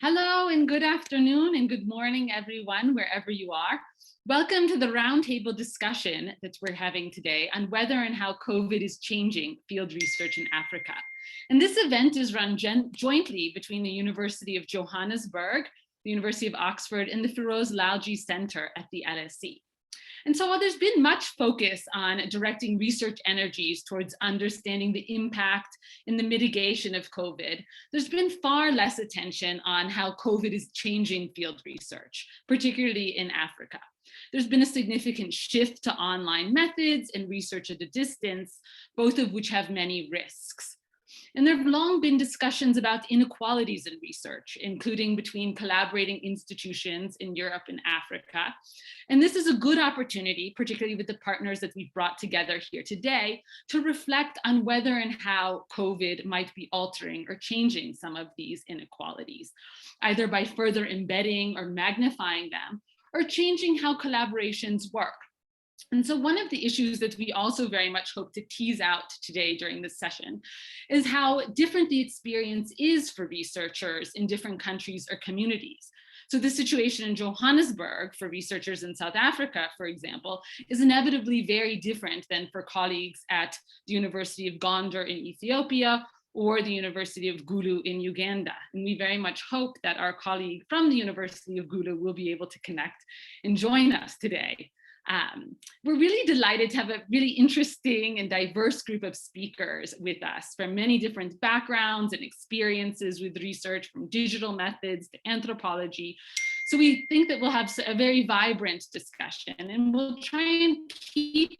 Hello and good afternoon and good morning, everyone, wherever you are. Welcome to the roundtable discussion that we're having today on whether and how COVID is changing field research in Africa. And this event is run jointly between the University of Johannesburg, the University of Oxford, and the Firoz Lalji Center at the LSE. And so while there's been much focus on directing research energies towards understanding the impact and the mitigation of COVID, there's been far less attention on how COVID is changing field research, particularly in Africa. There's been a significant shift to online methods and research at a distance, both of which have many risks. And there have long been discussions about inequalities in research, including between collaborating institutions in Europe and Africa. And this is a good opportunity, particularly with the partners that we've brought together here today, to reflect on whether and how COVID might be altering or changing some of these inequalities, either by further embedding or magnifying them, or changing how collaborations work. And so one of the issues that we also very much hope to tease out today during this session is how different the experience is for researchers in different countries or communities. So the situation in Johannesburg for researchers in South Africa, for example, is inevitably very different than for colleagues at the University of Gondar in Ethiopia or the University of Gulu in Uganda. And we very much hope that our colleague from the University of Gulu will be able to connect and join us today. We're really delighted to have a really interesting and diverse group of speakers with us from many different backgrounds and experiences with research, from digital methods to anthropology. So we think that we'll have a very vibrant discussion, and we'll try and keep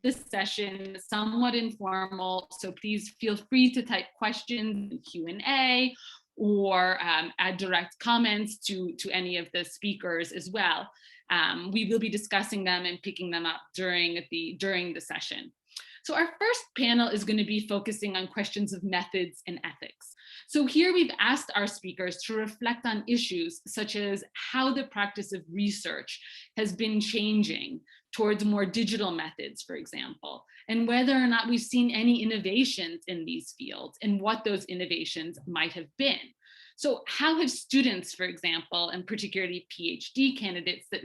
this session somewhat informal. So please feel free to type questions in Q&A or add direct comments to any of the speakers as well. We will be discussing them and picking them up during the session. So our first panel is going to be focusing on questions of methods and ethics. So here we've asked our speakers to reflect on issues such as how the practice of research has been changing towards more digital methods, for example, and whether or not we've seen any innovations in these fields and what those innovations might have been. So how have students, for example, and particularly PhD candidates that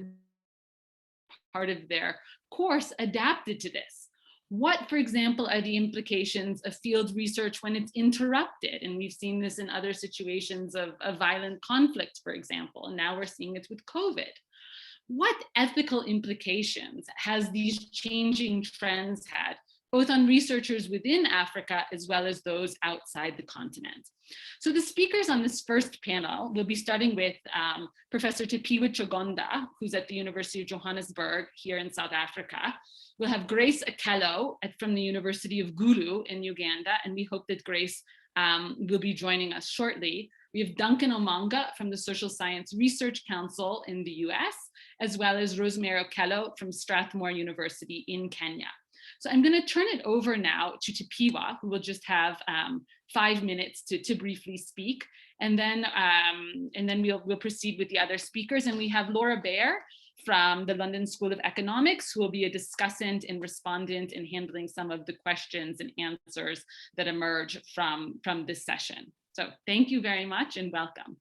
part of their course adapted to this? What, for example, are the implications of field research when it's interrupted? And we've seen this in other situations of violent conflict, for example, and now we're seeing it with COVID. What ethical implications has these changing trends had, both on researchers within Africa as well as those outside the continent? So the speakers on this first panel will be starting with Professor Tapiwa Chigonda, who's at the University of Johannesburg here in South Africa. We'll have Grace Akello from the University of Gulu in Uganda, and we hope that Grace will be joining us shortly. We have Duncan Omanga from the Social Science Research Council in the US, as well as Rosemary Okello from Strathmore University in Kenya. So I'm going to turn it over now to Tapiwa, who will just have 5 minutes to briefly speak, and then we'll proceed with the other speakers. And we have Laura Baer from the London School of Economics, who will be a discussant and respondent in handling some of the questions and answers that emerge from this session. So thank you very much and welcome.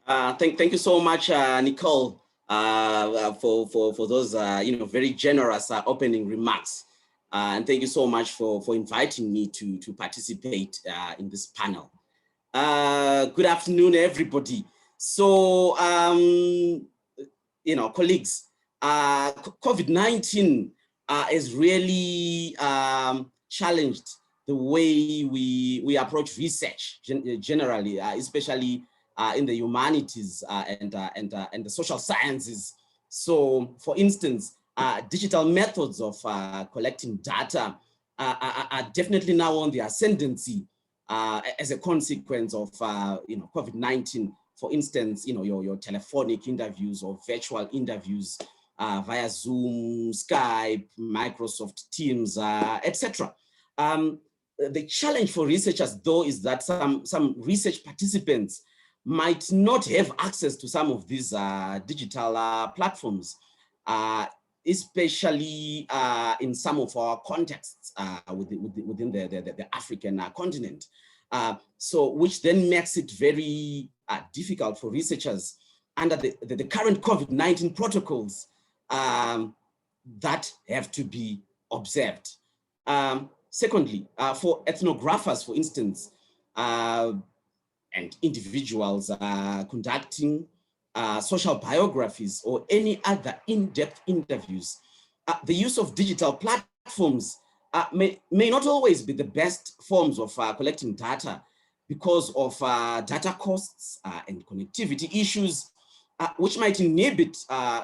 Thank you so much, Nicole, for those very generous opening remarks, and thank you so much for inviting me to participate in this panel. Good afternoon, everybody. So colleagues, COVID-19 has really challenged the way we approach research generally, especially in the humanities and the social sciences. So, for instance, digital methods of collecting data are definitely now on the ascendancy as a consequence of COVID-19. For instance, your telephonic interviews or virtual interviews via Zoom, Skype, Microsoft Teams, etc. The challenge for researchers, though, is that some research participants might not have access to some of these digital platforms, especially in some of our contexts within the African continent. So which then makes it very difficult for researchers under the current COVID-19 protocols that have to be observed. Secondly, for ethnographers, for instance, and individuals conducting social biographies or any other in-depth interviews, the use of digital platforms may not always be the best forms of collecting data because of data costs and connectivity issues, which might inhibit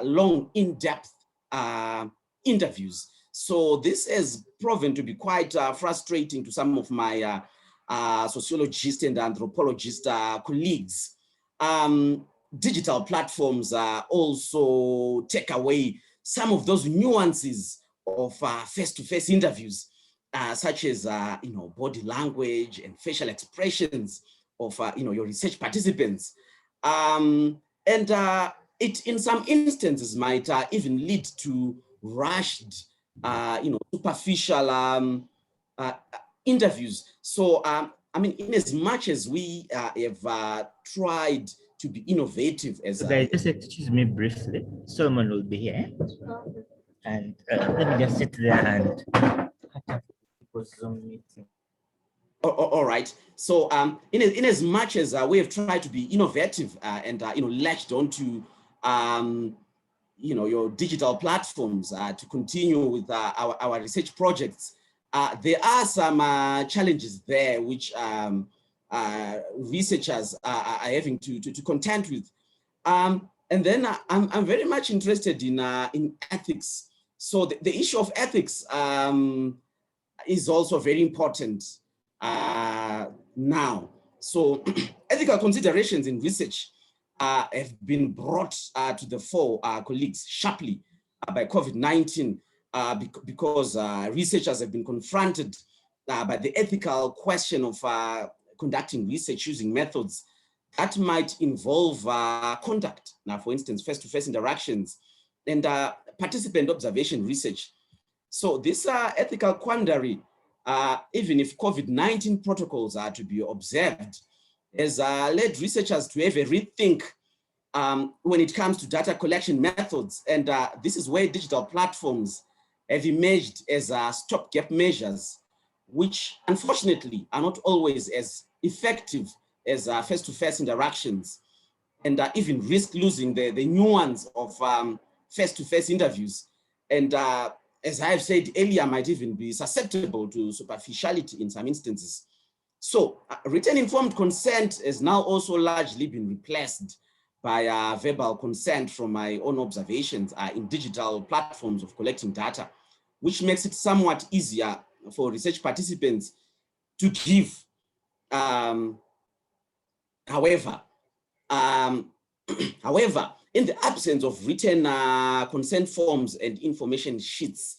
long, in-depth interviews. So this has proven to be quite frustrating to some of my sociologists and anthropologists colleagues. Digital platforms also take away some of those nuances of face-to-face interviews, such as body language and facial expressions of your research participants, and it in some instances might even lead to rushed, superficial interviews. So I mean, in as much as we have tried to be innovative as guys, just excuse me briefly. Solomon will be here, and let me just sit there and Zoom meeting. All right. So in as much as we have tried to be innovative and latched onto your digital platforms to continue with our research projects, there are some challenges there which researchers are having to contend with. And then I'm very much interested in ethics. So the issue of ethics is also very important now. So ethical considerations in research have been brought to the fore, colleagues, sharply by COVID-19 because researchers have been confronted by the ethical question of conducting research using methods that might involve contact. Now, for instance, face-to-face interactions and participant observation research. So this ethical quandary, even if COVID-19 protocols are to be observed, has led researchers to have a rethink when it comes to data collection methods. And this is where digital platforms have emerged as stopgap measures, which unfortunately are not always as effective as face-to-face interactions, and even risk losing the nuance of face-to-face interviews. And as I've said earlier, might even be susceptible to superficiality in some instances. So written informed consent has now also largely been replaced by verbal consent from my own observations in digital platforms of collecting data, which makes it somewhat easier for research participants to give. However, in the absence of written consent forms and information sheets,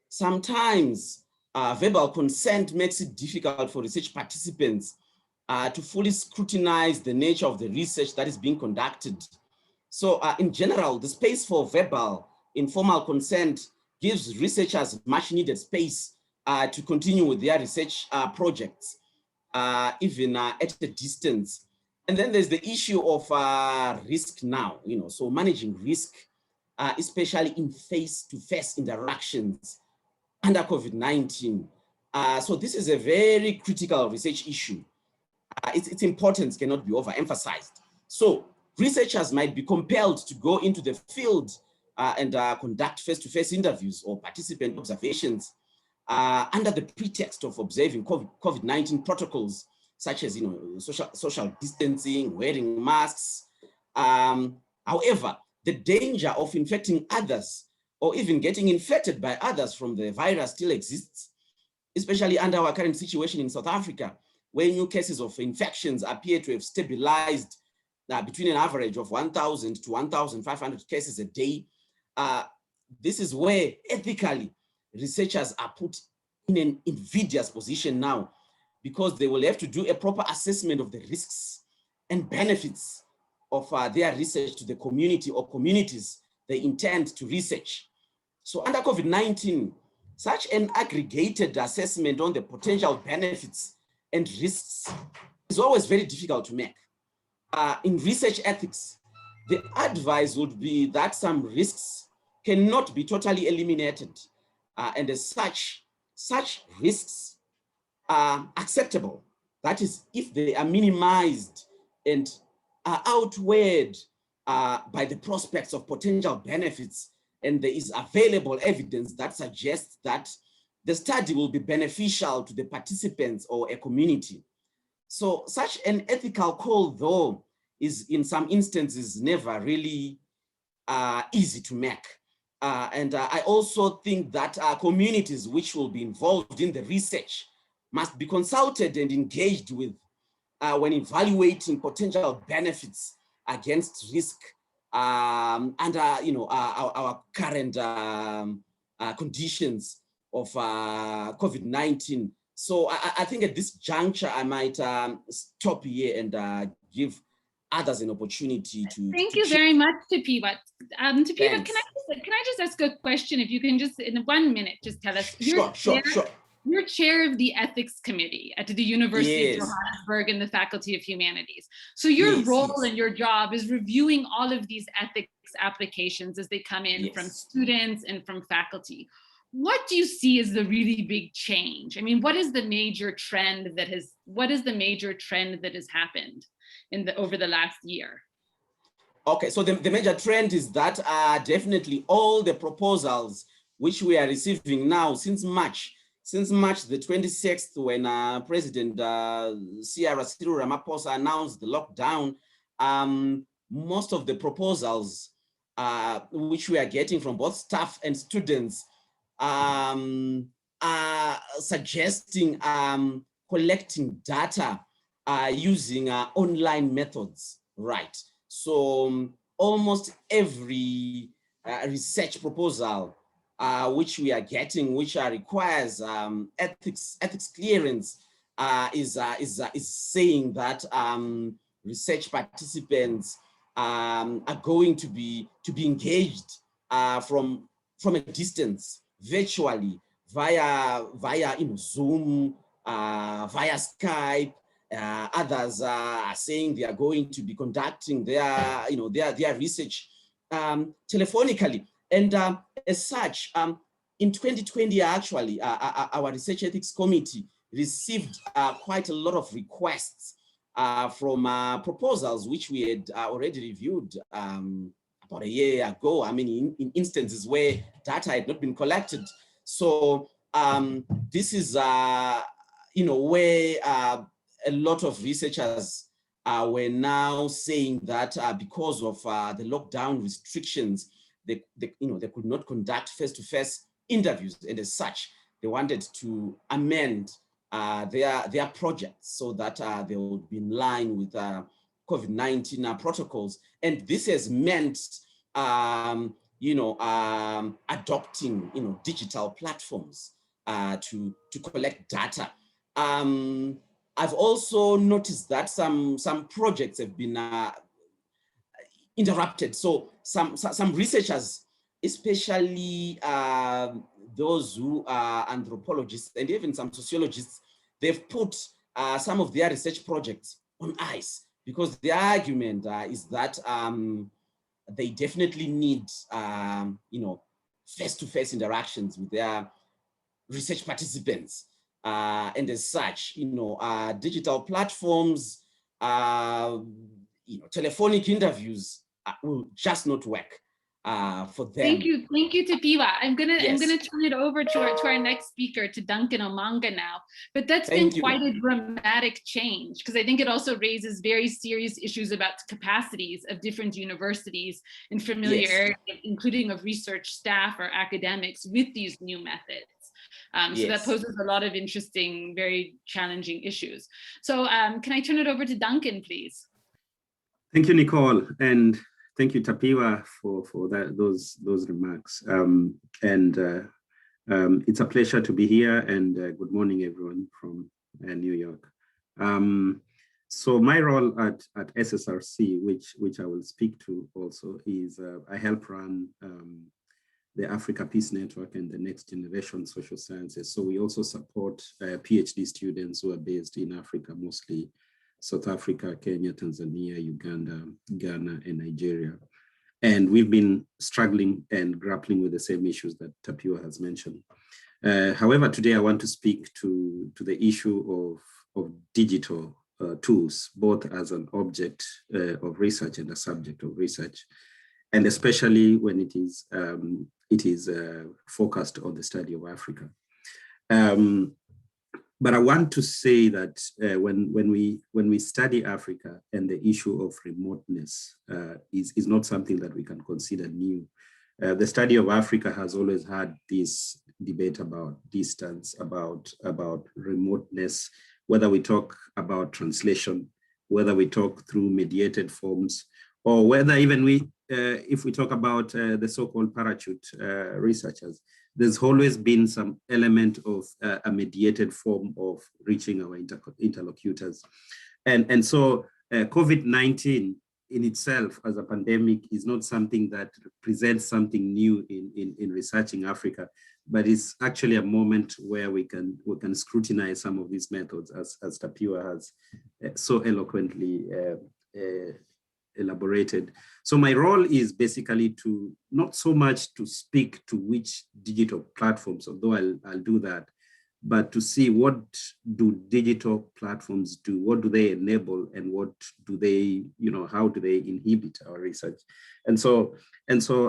sometimes verbal consent makes it difficult for research participants to fully scrutinize the nature of the research that is being conducted. So in general, the space for verbal informal consent gives researchers much needed space to continue with their research projects, even at a distance. And then there's the issue of risk now, so managing risk, especially in face-to-face interactions under COVID-19. So this is a very critical research issue. Its importance cannot be overemphasized. So researchers might be compelled to go into the field and conduct face-to-face interviews or participant observations under the pretext of observing COVID-19 protocols, such as social distancing, wearing masks. However, the danger of infecting others or even getting infected by others from the virus still exists, especially under our current situation in South Africa, where new cases of infections appear to have stabilized between an average of 1,000 to 1,500 cases a day. This is where ethically researchers are put in an invidious position now, because they will have to do a proper assessment of the risks and benefits of their research to the community or communities they intend to research. So under COVID-19, such an aggregated assessment on the potential benefits and risks is always very difficult to make. In research ethics, the advice would be that some risks cannot be totally eliminated, and as such risks are acceptable. That is, if they are minimized and are outweighed by the prospects of potential benefits, and there is available evidence that suggests that the study will be beneficial to the participants or a community. So such an ethical call, though, is in some instances never really easy to make. And I also think that communities which will be involved in the research must be consulted and engaged with when evaluating potential benefits against risk under our current conditions of COVID-19. So I think at this juncture, I might stop here and give others an opportunity to. Thank you very much, Tapiwa. Tapiwa, Thanks. can I just ask a question? If you can just in 1 minute, just tell us. Sure. You're chair of the ethics committee at the University of Yes. Johannesburg in the Faculty of Humanities. So your role and your job is reviewing all of these ethics applications as they come in from students and from faculty. What do you see as the really big change? I mean, what is the major trend that has happened over the last year? Okay, so the major trend is that definitely all the proposals which we are receiving now since March the 26th, when President Cyril Ramaphosa announced the lockdown, most of the proposals which we are getting from both staff and students are suggesting collecting data using online methods, right? So almost every research proposal which we are getting, which requires ethics clearance, is saying that research participants are going to be engaged from a distance, virtually, via Zoom, via Skype. Others are saying they are going to be conducting their research telephonically. And as such, in 2020, actually, our Research Ethics Committee received quite a lot of requests from proposals which we had already reviewed about a year ago. I mean, in instances where data had not been collected. So this is, where a lot of researchers were now saying that because of the lockdown restrictions, they could not conduct face-to-face interviews, and as such, they wanted to amend their projects so that they would be in line with COVID-19 protocols. And this has meant, adopting, digital platforms to collect data. I've also noticed that some projects have been interrupted. So some researchers, especially those who are anthropologists and even some sociologists, they've put some of their research projects on ice because the argument is that they definitely need, face-to-face interactions with their research participants. And as such, digital platforms, telephonic interviews will just not work for them. Thank you, Tapiwa. I'm gonna turn it over to our next speaker, to Duncan Omanga now. But that's been quite a dramatic change, because I think it also raises very serious issues about capacities of different universities and familiarity, including of research staff or academics, with these new methods. So that poses a lot of interesting, very challenging issues. So can I turn it over to Duncan, please? Thank you, Nicole, and thank you, Tapiwa, for those remarks. It's a pleasure to be here, and good morning, everyone from New York. So my role at SSRC, which I will speak to also, is I help run the Africa Peace Network and the Next Generation Social Sciences. So we also support PhD students who are based in Africa, mostly South Africa, Kenya, Tanzania, Uganda, Ghana, and Nigeria. And we've been struggling and grappling with the same issues that Tapiwa has mentioned. However, today I want to speak to the issue of digital tools, both as an object of research and a subject of research, and especially when it is focused on the study of Africa. But I want to say that when we study Africa, and the issue of remoteness is not something that we can consider new. The study of Africa has always had this debate about distance, about remoteness, whether we talk about translation, whether we talk through mediated forms, or whether even if we talk about the so-called parachute researchers, there's always been some element of a mediated form of reaching our interlocutors. And so COVID-19 in itself as a pandemic is not something that presents something new in researching Africa, but it's actually a moment where we can scrutinize some of these methods, as Tapiwa has so eloquently elaborated. So my role is basically to not so much to speak to which digital platforms, although I'll do that, but to see what do digital platforms do, what do they enable, and what do they, how do they inhibit our research? And so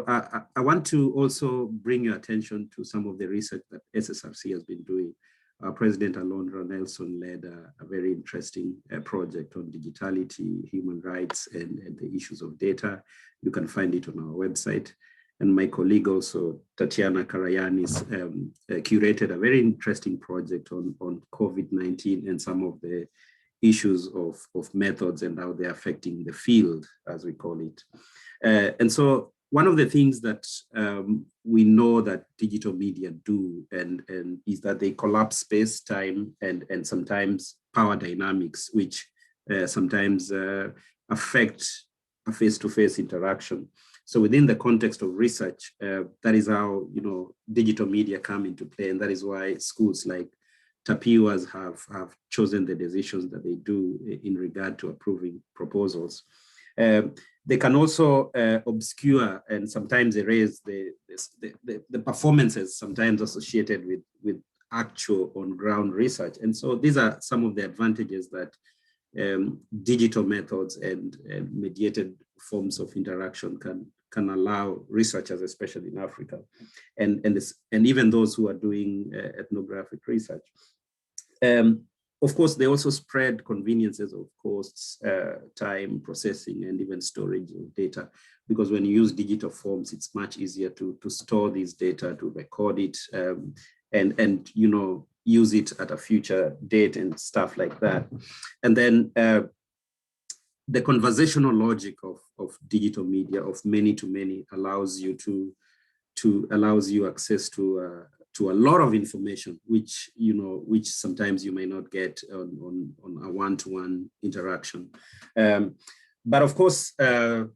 I want to also bring your attention to some of the research that SSRC has been doing. Our President Alondra Nelson led a very interesting project on digitality, human rights, and the issues of data. You can find it on our website. And my colleague also, Tatiana Karayanis, curated a very interesting project on COVID-19 and some of the issues of methods and how they're affecting the field, as we call it. And so one of the things that we know that digital media do and is that they collapse space, time, and sometimes power dynamics, which sometimes affect a face-to-face interaction. So within the context of research, that is how digital media come into play, and that is why schools like Tapiwa's have chosen the decisions that they do in regard to approving proposals. They can also obscure and sometimes erase the performances sometimes associated with actual on-ground research. And so these are some of the advantages that digital methods and mediated forms of interaction can allow researchers, especially in Africa, and even those who are doing ethnographic research. Of course, they also spread conveniences of costs, time, processing, and even storage of data, because when you use digital forms, it's much easier to store this data, to record it, and use it at a future date and stuff like that. And then the conversational logic of digital media, of many to many, allows you access to a lot of information, which sometimes you may not get on a one-to-one interaction. But of course, there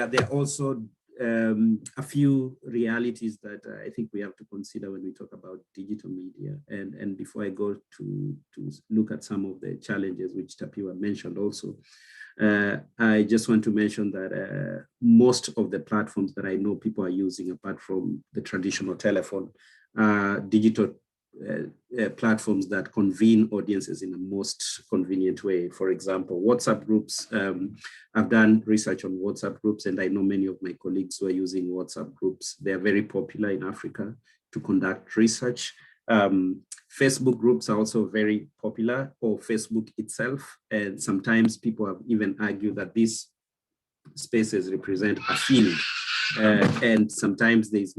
are also a few realities that I think we have to consider when we talk about digital media. And before I go to look at some of the challenges which Tapiwa mentioned also, I just want to mention that most of the platforms that I know people are using, apart from the traditional telephone, digital platforms that convene audiences in the most convenient way. For example, WhatsApp groups. I've done research on WhatsApp groups, and I know many of my colleagues who are using WhatsApp groups. They are very popular in Africa to conduct research. Facebook groups are also very popular, or Facebook itself. And sometimes people have even argued that these spaces represent a field. And sometimes it's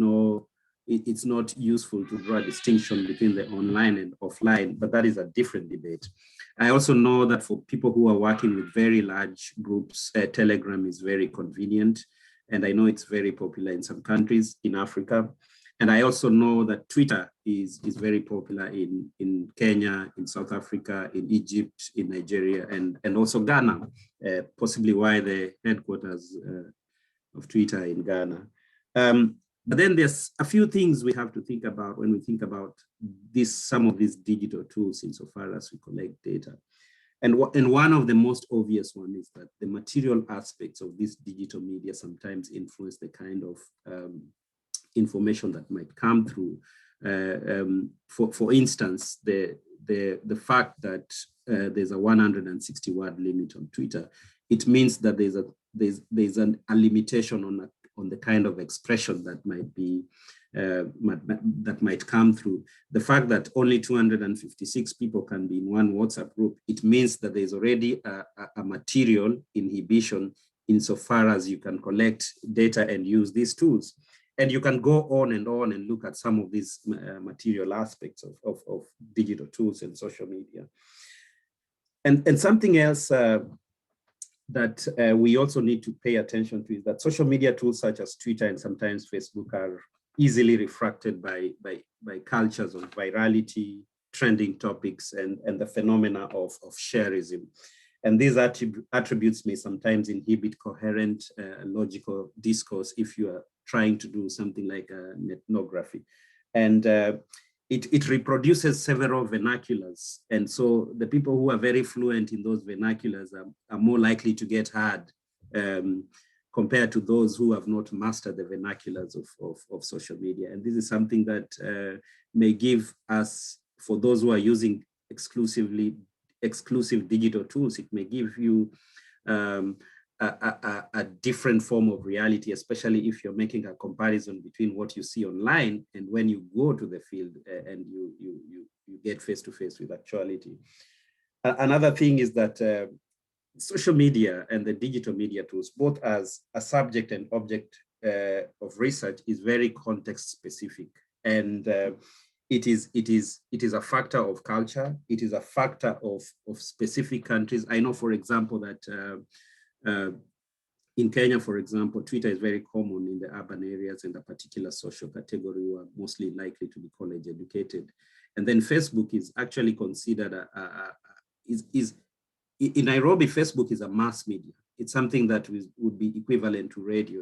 not useful to draw a distinction between the online and offline, but that is a different debate. I also know that for people who are working with very large groups, Telegram is very convenient. And I know it's very popular in some countries in Africa. And I also know that Twitter is very popular in Kenya, in South Africa, in Egypt, in Nigeria, and also Ghana, possibly why the headquarters of Twitter in Ghana. But then there's a few things we have to think about when we think about some of these digital tools insofar as we collect data. And one of the most obvious one is that the material aspects of this digital media sometimes influence the kind of information that might come through. For instance, the fact that there's a 160 word limit on Twitter, it means that there's a limitation on the kind of expression that might be that might come through. The fact that only 256 people can be in one WhatsApp group, it means that there's already a material inhibition insofar as you can collect data and use these tools. And you can go on and look at some of these material aspects of digital tools and social media. And something else that we also need to pay attention to is that social media tools such as Twitter and sometimes Facebook are easily refracted by cultures of virality, trending topics, and the phenomena of shareism. And these attributes may sometimes inhibit coherent logical discourse if you are trying to do something like ethnography. And it reproduces several vernaculars. And so the people who are very fluent in those vernaculars are more likely to get heard compared to those who have not mastered the vernaculars of social media. And this is something that may give us, for those who are using exclusive digital tools, it may give you a different form of reality, especially if you're making a comparison between what you see online and when you go to the field and you get face-to-face with actuality. Another thing is that social media and the digital media tools, both as a subject and object of research, is very context specific. And it is a factor of culture. It is a factor of specific countries. I know, for example, that in Kenya, for example, Twitter is very common in the urban areas and a particular social category who are mostly likely to be college educated. And then Facebook is actually considered in Nairobi, Facebook is a mass media. It's something that would be equivalent to radio.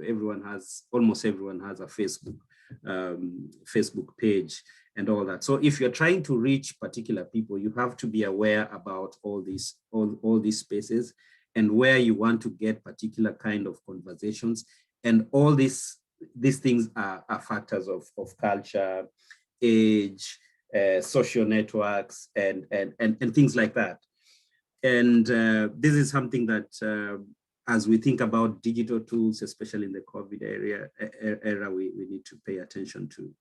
Almost everyone has a Facebook page and all that. So if you're trying to reach particular people, you have to be aware about all these spaces and where you want to get particular kind of conversations. And all these things are factors of culture, age, social networks, and things like that. And this is something that, as we think about digital tools, especially in the COVID era, we need to pay attention to.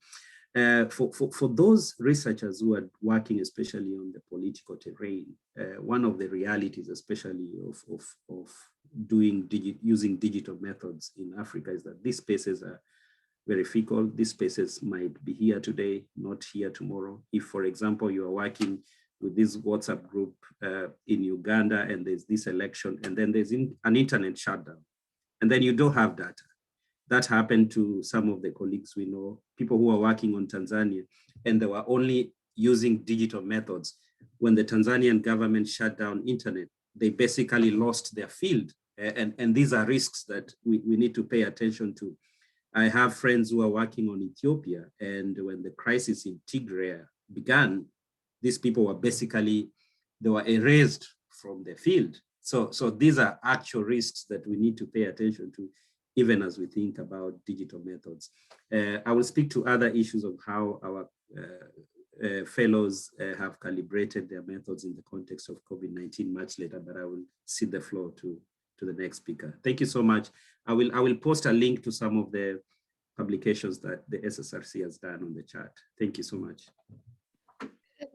For those researchers who are working especially on the political terrain, one of the realities, especially of using digital methods in Africa, is that these spaces are very fickle. These spaces might be here today, not here tomorrow. If, for example, you are working with this WhatsApp group in Uganda and there's this election and then there's an internet shutdown and then you don't have data. That happened to some of the colleagues we know, people who are working on Tanzania, and they were only using digital methods. When the Tanzanian government shut down internet, they basically lost their field. And these are risks that we need to pay attention to. I have friends who are working on Ethiopia, and when the crisis in Tigray began, these people were they were erased from the field. So these are actual risks that we need to pay attention to, even as we think about digital methods. I will speak to other issues of how our fellows have calibrated their methods in the context of COVID-19 much later, but I will cede the floor to the next speaker. Thank you so much. I will post a link to some of the publications that the SSRC has done on the chat. Thank you so much.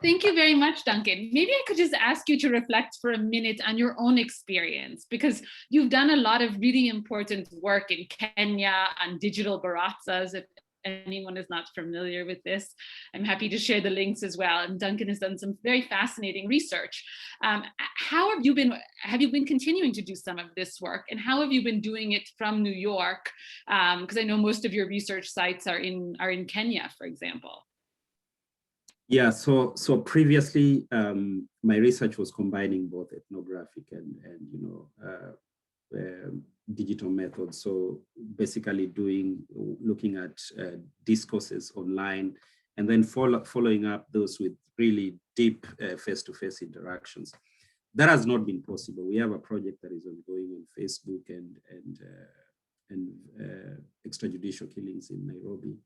Thank you very much, Duncan. Maybe I could just ask you to reflect for a minute on your own experience, because you've done a lot of really important work in Kenya on digital barazzas. If anyone is not familiar with this, I'm happy to share the links as well. And Duncan has done some very fascinating research. How have you been continuing to do some of this work, and how have you been doing it from New York? Because I know most of your research sites are in Kenya, for example. Yeah, so previously my research was combining both ethnographic and digital methods. So basically looking at discourses online, and then following up those with really deep face-to-face interactions. That has not been possible. We have a project that is ongoing on Facebook and extrajudicial killings in Nairobi,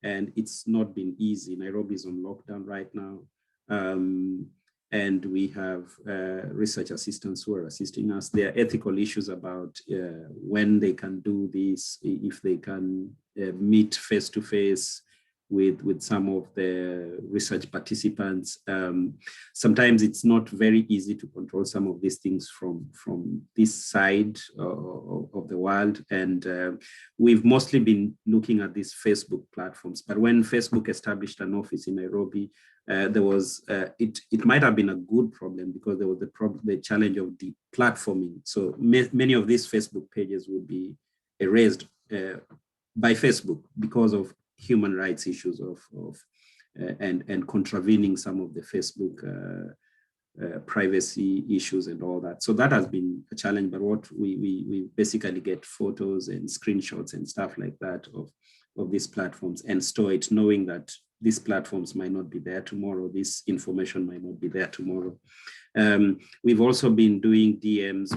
and it's not been easy. Nairobi is on lockdown right now, and we have research assistants who are assisting us. There are ethical issues about when they can do this, if they can meet face-to-face with some of the research participants. Sometimes it's not very easy to control some of these things from this side of the world. And we've mostly been looking at these Facebook platforms. But when Facebook established an office in Nairobi, there was, it might have been a good problem because there was the challenge of deplatforming. So many of these Facebook pages would be erased by Facebook because of human rights issues and contravening some of the Facebook privacy issues and all that. So that has been a challenge, but what we basically get photos and screenshots and stuff like that of these platforms and store it, knowing that these platforms might not be there tomorrow, this information might not be there tomorrow. We've also been doing DMs,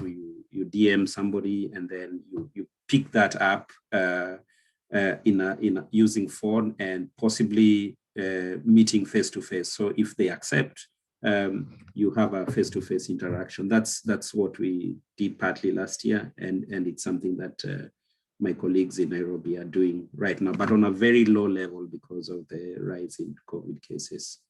you DM somebody and then you pick that up in using phone and possibly meeting face-to-face. So if they accept, you have a face-to-face interaction. That's what we did partly last year, and it's something that my colleagues in Nairobi are doing right now, but on a very low level because of the rise in COVID cases.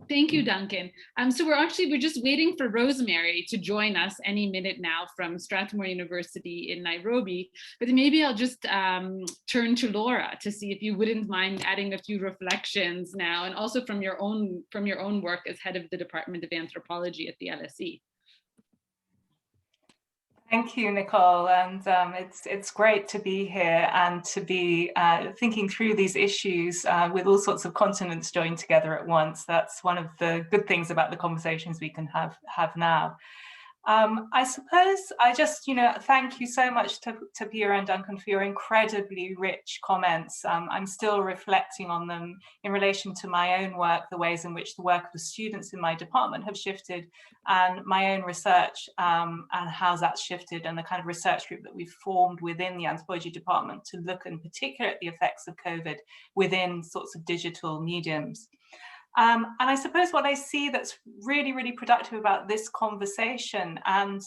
Thank you, Duncan. So we're just waiting for Rosemary to join us any minute now from Strathmore University in Nairobi. But maybe I'll just turn to Laura to see if you wouldn't mind adding a few reflections now, and also from your own work as head of the Department of Anthropology at the LSE. Thank you, Nicole, and it's great to be here and to be thinking through these issues with all sorts of continents joined together at once. That's one of the good things about the conversations we can have now. I suppose I just, thank you so much to Pierre and Duncan for your incredibly rich comments. I'm still reflecting on them in relation to my own work, the ways in which the work of the students in my department have shifted, and my own research and how that's shifted, and the kind of research group that we've formed within the anthropology department to look in particular at the effects of COVID within sorts of digital mediums. And I suppose what I see that's really, really productive about this conversation and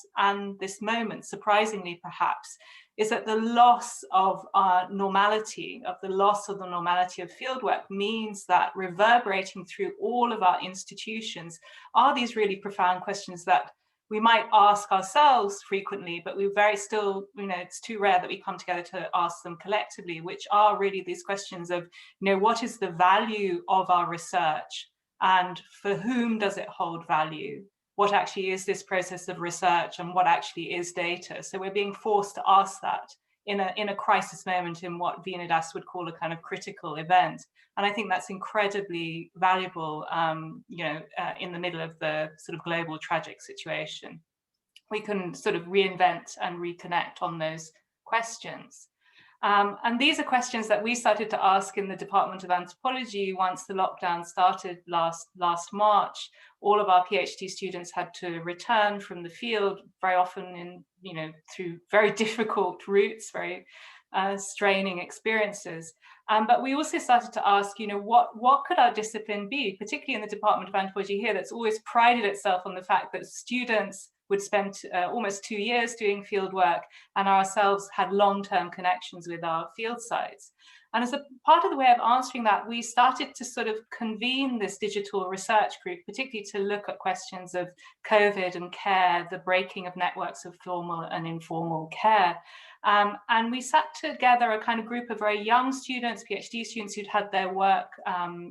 this moment, surprisingly perhaps, is that the loss of normality, of the loss of the normality of fieldwork, means that reverberating through all of our institutions are these really profound questions that we might ask ourselves frequently, but we're very still, it's too rare that we come together to ask them collectively, which are really these questions of, what is the value of our research and for whom does it hold value? What actually is this process of research and what actually is data? So we're being forced to ask that in a crisis moment, in what Vinadas would call a kind of critical event. And I think that's incredibly valuable, in the middle of the sort of global tragic situation. We can sort of reinvent and reconnect on those questions. And these are questions that we started to ask in the Department of Anthropology once the lockdown started last March. All of our PhD students had to return from the field, very often through very difficult routes, very straining experiences. But we also started to ask, what could our discipline be, particularly in the Department of Anthropology here, that's always prided itself on the fact that students would spend almost 2 years doing field work, and ourselves had long-term connections with our field sites. And as a part of the way of answering that, we started to sort of convene this digital research group, particularly to look at questions of COVID and care, the breaking of networks of formal and informal care. And we sat together a kind of group of very young students, PhD students who'd had their work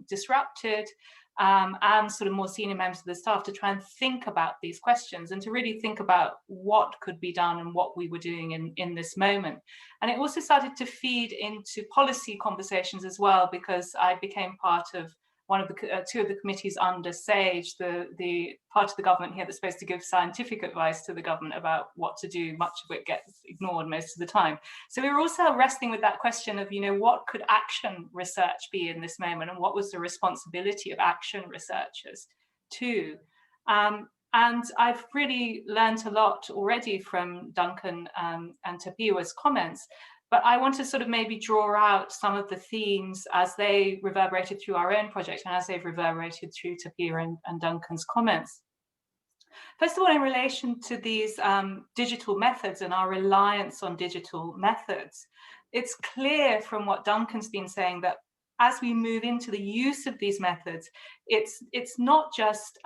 disrupted, and sort of more senior members of the staff, to try and think about these questions and to really think about what could be done and what we were doing in this moment. And it also started to feed into policy conversations as well, because I became part of two of the committees under SAGE, the part of the government here that's supposed to give scientific advice to the government about what to do. Much of it gets ignored most of the time. So we were also wrestling with that question of, what could action research be in this moment, and what was the responsibility of action researchers too. And I've really learned a lot already from Duncan and Tapiwa's comments, but I want to sort of maybe draw out some of the themes as they reverberated through our own project and as they've reverberated through Tapiwa and Duncan's comments. First of all, in relation to these digital methods and our reliance on digital methods, it's clear from what Duncan's been saying that as we move into the use of these methods, it's not just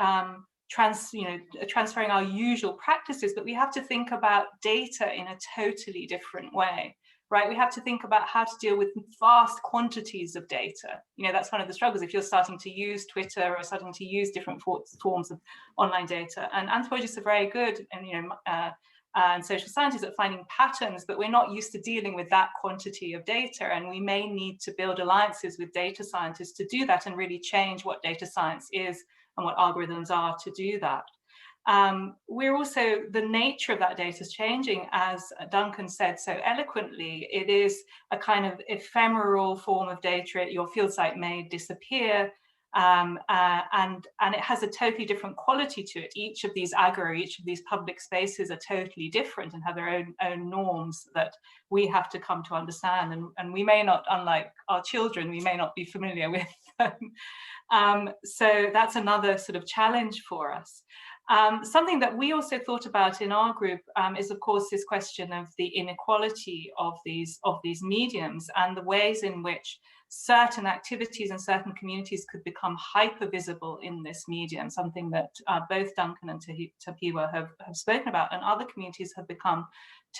transferring our usual practices, but we have to think about data in a totally different way, right? We have to think about how to deal with vast quantities of data. That's one of the struggles if you're starting to use Twitter or starting to use different forms of online data. And anthropologists are very good and social scientists at finding patterns, but we're not used to dealing with that quantity of data. And we may need to build alliances with data scientists to do that and really change what data science is and what algorithms are to do that. We're also, the nature of that data is changing, as Duncan said so eloquently. It is a kind of ephemeral form of data. Your field site may disappear, and it has a totally different quality to it. Each of these agora, each of these public spaces are totally different and have their own norms that we have to come to understand. And we may not, unlike our children, we may not be familiar with them. So that's another sort of challenge for us. Something that we also thought about in our group is, of course, this question of the inequality of these mediums and the ways in which certain activities and certain communities could become hyper visible in this medium, something that both Duncan and Tapiwa have spoken about, and other communities have become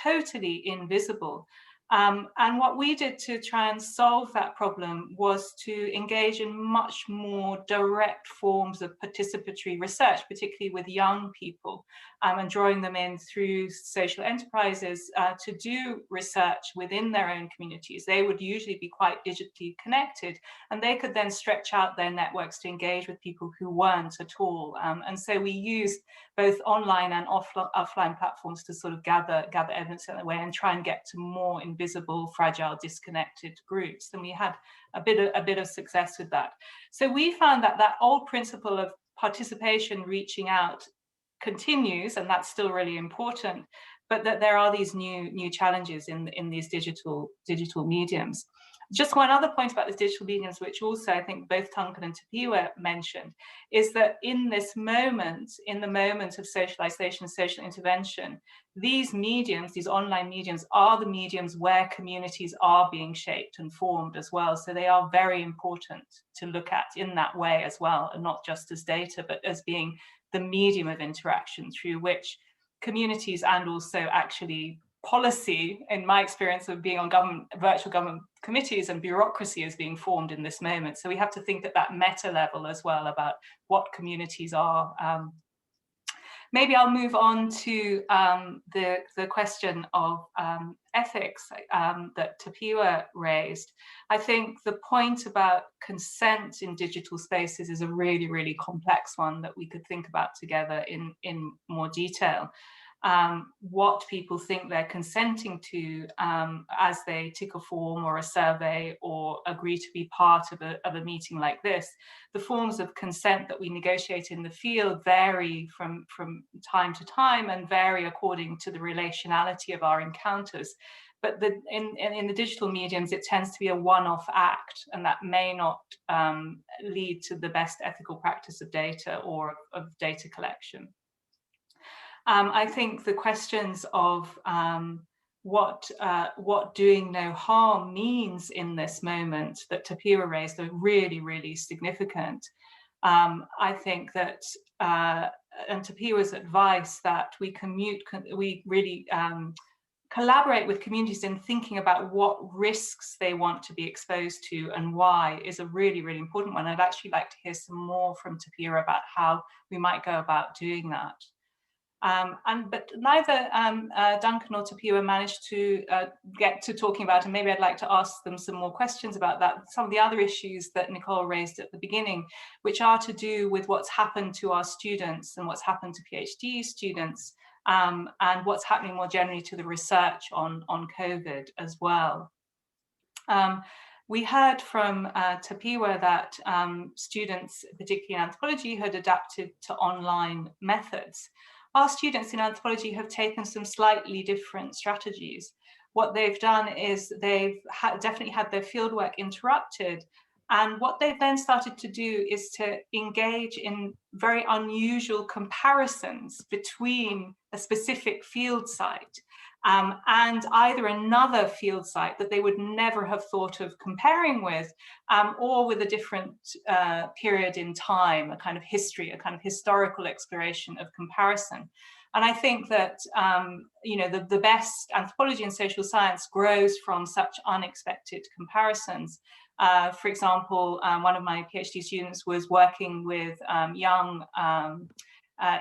totally invisible. And what we did to try and solve that problem was to engage in much more direct forms of participatory research, particularly with young people, and drawing them in through social enterprises to do research within their own communities. They would usually be quite digitally connected, and they could then stretch out their networks to engage with people who weren't at all. And so we used both online and offline platforms to sort of gather evidence in that way and try and get to more invisible, fragile, disconnected groups. And we had a bit of success with that. So we found that old principle of participation, reaching out, continues, and that's still really important, but that there are these new challenges in these digital mediums. Just one other point about the digital mediums, which also I think both Duncan and Tapiwa mentioned, is that in this moment, in the moment of socialization, social intervention, these mediums, these online mediums, are the mediums where communities are being shaped and formed as well. So they are very important to look at in that way as well, and not just as data, but as being the medium of interaction through which communities and also actually policy, in my experience of being on virtual government committees, and bureaucracy is being formed in this moment. So we have to think at that meta level as well about what communities are. Maybe I'll move on to the question of ethics that Tapiwa raised. I think the point about consent in digital spaces is a really, really complex one that we could think about together in more detail. What people think they're consenting to as they tick a form or a survey or agree to be part of a meeting like this. The forms of consent that we negotiate in the field vary from time to time and vary according to the relationality of our encounters. But in the digital mediums, it tends to be a one-off act, and that may not lead to the best ethical practice of data or of data collection. I think the questions of what doing no harm means in this moment that Tapiwa raised are really, really significant. I think that, and Tapiwa's advice that we really collaborate with communities in thinking about what risks they want to be exposed to and why is a really, really important one. I'd actually like to hear some more from Tapiwa about how we might go about doing that. But neither Duncan or Tapiwa managed to get to talking about, and maybe I'd like to ask them some more questions about that, some of the other issues that Nicole raised at the beginning, which are to do with what's happened to our students and what's happened to PhD students, and what's happening more generally to the research on COVID as well. We heard from Tapiwa that students, particularly in anthropology, had adapted to online methods. Our students in anthropology have taken some slightly different strategies. What they've done is they've definitely had their fieldwork interrupted. And what they've then started to do is to engage in very unusual comparisons between a specific field site and either another field site that they would never have thought of comparing with, or with a different period in time, a kind of history, a kind of historical exploration of comparison. And I think that you know, the best anthropology and social science grows from such unexpected comparisons. For example, one of my PhD students was working with young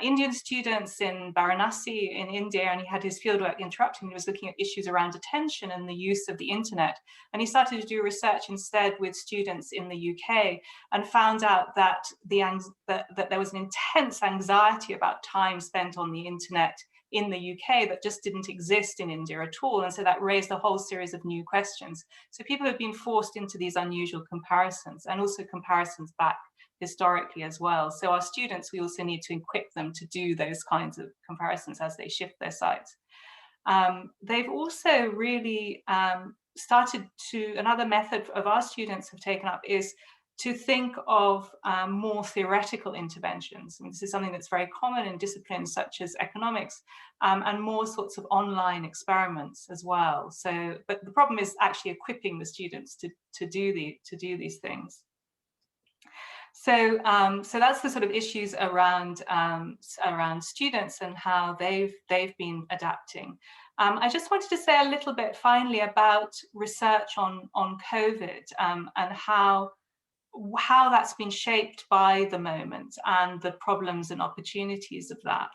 Indian students in Varanasi in India, and he had his fieldwork interrupted. He was looking at issues around attention and the use of the internet. And he started to do research instead with students in the UK and found out that, that there was an intense anxiety about time spent on the internet in the UK that just didn't exist in India at all. And so that raised a whole series of new questions. So people have been forced into these unusual comparisons, and also comparisons back historically as well. So our students, we also need to equip them to do those kinds of comparisons as they shift their sites. They've also really started to, another method of our students have taken up is to think of more theoretical interventions. And this is something that's very common in disciplines such as economics, and more sorts of online experiments as well. So, but the problem is actually equipping the students to do these things. So, so that's the sort of issues around students and how they've been adapting. I just wanted to say a little bit finally about research on COVID, and how that's been shaped by the moment and the problems and opportunities of that.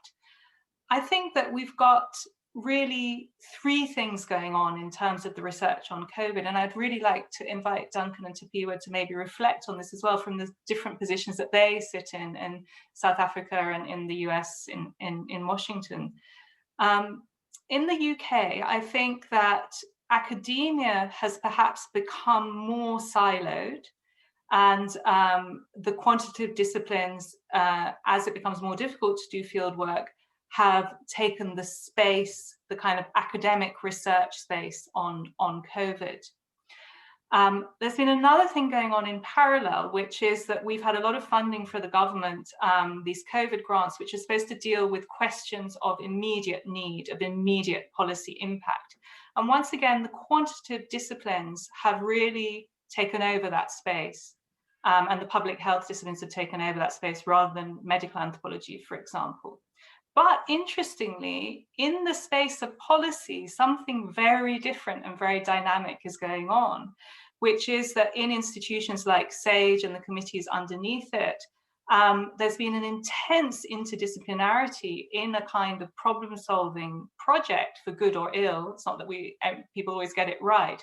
I think that we've got really three things going on in terms of the research on COVID, and I'd really like to invite Duncan and Tapiwa to maybe reflect on this as well from the different positions that they sit in South Africa and in the US, in Washington. In the UK, I think that academia has perhaps become more siloed, and the quantitative disciplines, as it becomes more difficult to do field work, have taken the space, the kind of academic research space on COVID. There's been another thing going on in parallel, which is that we've had a lot of funding for the government, these COVID grants, which are supposed to deal with questions of immediate need, of immediate policy impact. And once again, the quantitative disciplines have really taken over that space. And the public health disciplines have taken over that space rather than medical anthropology, for example. But interestingly, in the space of policy, something very different and very dynamic is going on, which is that in institutions like SAGE and the committees underneath it, there's been an intense interdisciplinarity in a kind of problem-solving project, for good or ill. It's not that people always get it right.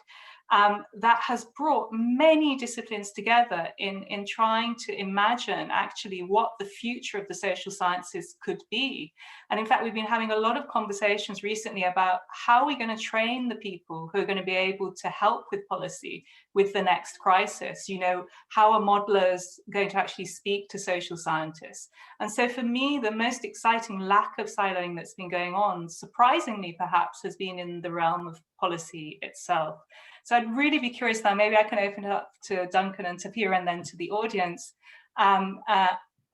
That has brought many disciplines together in trying to imagine actually what the future of the social sciences could be. And in fact, we've been having a lot of conversations recently about how we're going to train the people who are going to be able to help with policy with the next crisis. You know, how are modelers going to actually speak to social scientists? And so for me, the most exciting lack of siloing that's been going on, surprisingly perhaps, has been in the realm of policy itself. So I'd really be curious now, maybe I can open it up to Duncan and Tapiwa and then to the audience.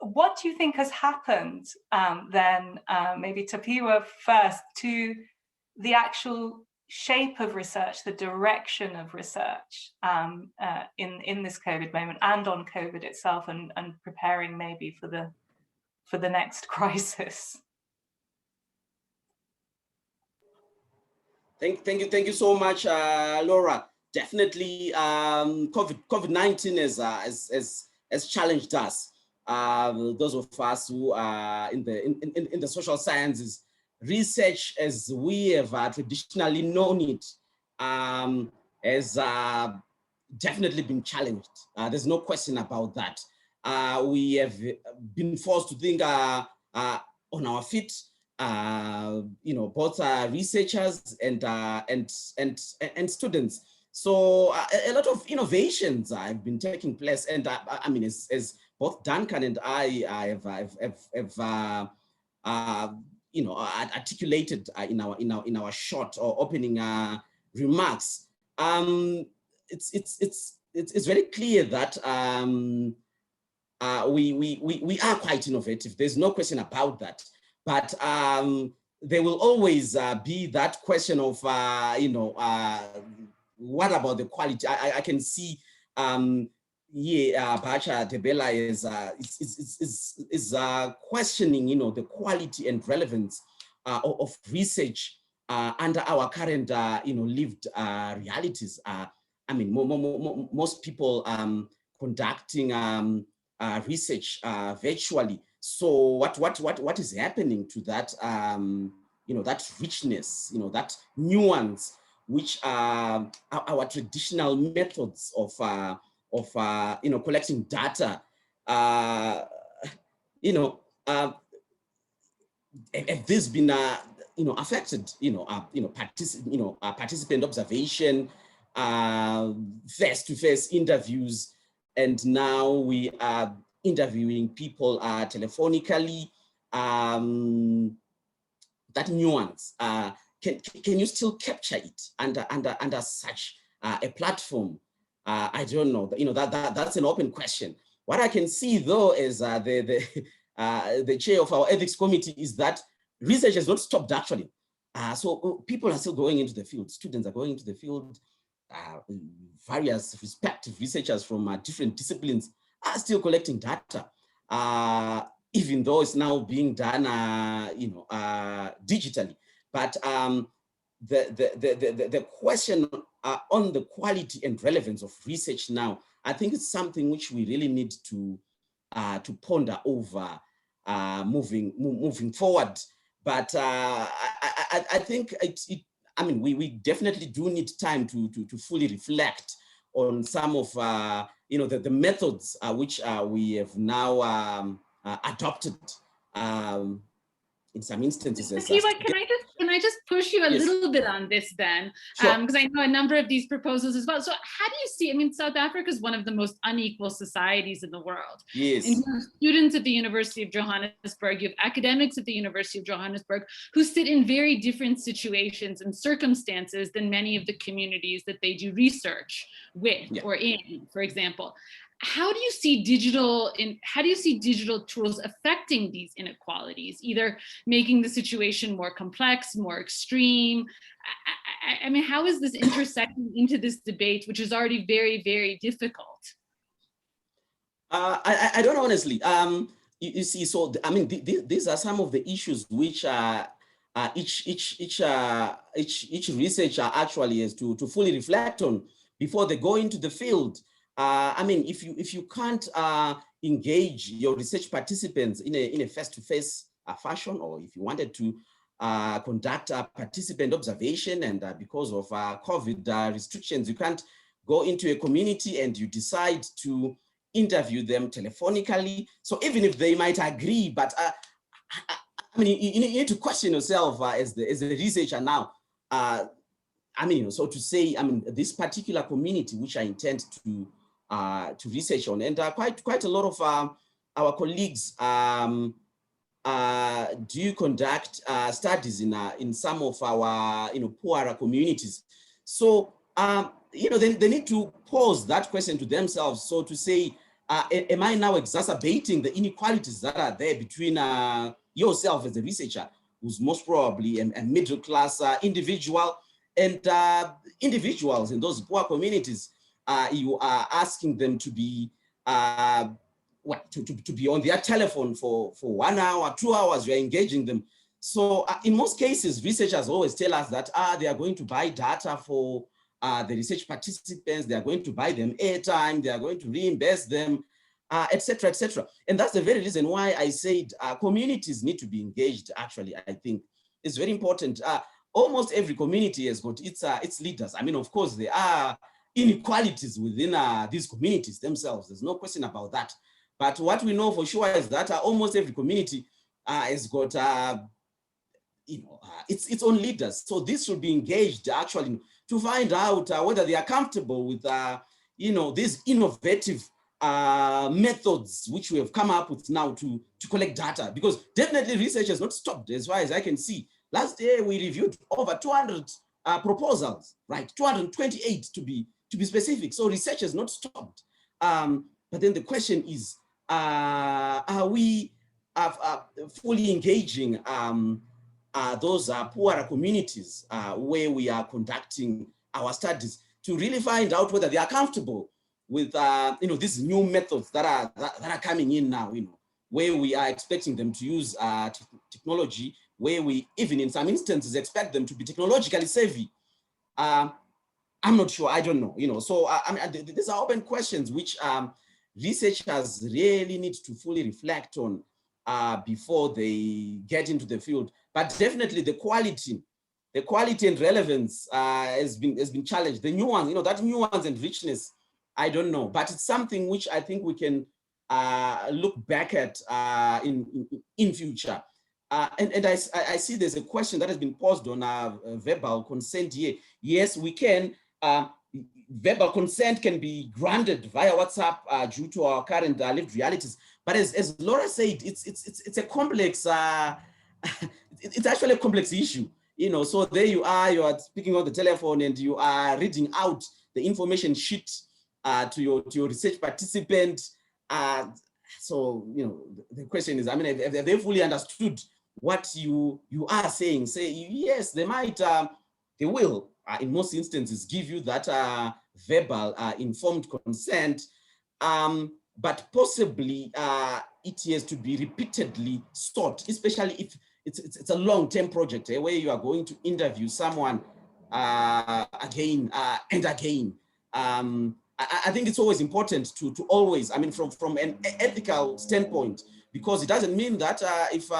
What do you think has happened then, maybe Tapiwa first, to the actual shape of research, the direction of research in this COVID moment and on COVID itself, and preparing maybe for the next crisis? Thank you so much, Laura. Definitely, COVID-19 has challenged us. those of us who are in the social sciences, research as we have traditionally known it has definitely been challenged. There's no question about that. We have been forced to think on our feet. Both researchers and students. So a lot of innovations have been taking place, and I mean, as both Duncan and I have articulated in our short or opening remarks. It's very clear that we are quite innovative. There's no question about that. But there will always be that question of what about the quality? I can see Bacha Debela is questioning the quality and relevance of research under our current lived realities. I mean, most people conducting research virtually. So what is happening to that that richness, that nuance, which our traditional methods of collecting data, have this been affected? Participant observation, face-to-face interviews, and now we are interviewing people telephonically. That nuance, can you still capture it under such a platform? I don't know. That's an open question. What I can see though is the chair of our ethics committee is that research has not stopped actually. So people are still going into the field. Students are going into the field. Various respective researchers from different disciplines are still collecting data, even though it's now being done, digitally. But the question on the quality and relevance of research now, I think it's something which we really need to ponder over moving forward. But I think we definitely do need time to fully reflect on some of the methods which we have now adopted in some instances. Can I just push you a Yes. little bit on this then? Sure. Because I know a number of these proposals as well. So how do you see, South Africa is one of the most unequal societies in the world. Yes. And you have students at the University of Johannesburg, you have academics at the University of Johannesburg who sit in very different situations and circumstances than many of the communities that they do research with or in, for example. How do you see digital tools affecting these inequalities, either making the situation more complex, more extreme? I mean, how is this intersecting into this debate, which is already very, very difficult? I don't know, honestly. You see, so these are some of the issues which each researcher actually has to fully reflect on before they go into the field. If you can't engage your research participants in a face-to-face fashion, or if you wanted to conduct a participant observation, and because of COVID restrictions, you can't go into a community and you decide to interview them telephonically. So even if they might agree, but you need to question yourself as the researcher now. So to say, this particular community which I intend to research on, and quite a lot of our colleagues do conduct studies in some of our poorer communities. So they need to pose that question to themselves. So to say, am I now exacerbating the inequalities that are there between yourself as a researcher, who's most probably a middle class individual, and individuals in those poor communities? You are asking them to be to be on their telephone for 1 hour, 2 hours. You're engaging them. So in most cases, researchers always tell us that they are going to buy data for the research participants. They are going to buy them airtime. They are going to reimburse them. etc., etc. And that's the very reason why I said communities need to be engaged. Actually, I think it's very important. Almost every community has got its leaders. I mean, of course, there are inequalities within these communities themselves. There's no question about that. But what we know for sure is that almost every community has got its own leaders. So this should be engaged actually to find out whether they are comfortable with these innovative methods which we have come up with now to collect data, because definitely research has not stopped as far as I can see. Last year we reviewed over 200 proposals, right? 228 to be specific. So research has not stopped. But then the question is, are we fully engaging those poorer communities where we are conducting our studies to really find out whether they are comfortable with these new methods that are coming in now, where we are expecting them to use technology, where we even in some instances expect them to be technologically savvy. I'm not sure, I don't know, so I mean, these are open questions which researchers really need to fully reflect on before they get into the field. But definitely the quality and relevance has been challenged. The nuance, that nuance and richness, I don't know, but it's something which I think we can look back at in future. And I see there's a question that has been posed on verbal consent here. Yes, we can. Verbal consent can be granted via WhatsApp due to our current lived realities. But as Laura said, it's a complex. It's actually a complex issue. So there you are speaking on the telephone and you are reading out the information sheet to your research participant. So the question is, I mean, have they fully understood what you are saying? Say yes, they might. They will. In most instances, give you that verbal informed consent, but possibly it has to be repeatedly sought, especially if it's a long-term project where you are going to interview someone again and again. I think it's always important to always, I mean, from an ethical standpoint, because it doesn't mean that if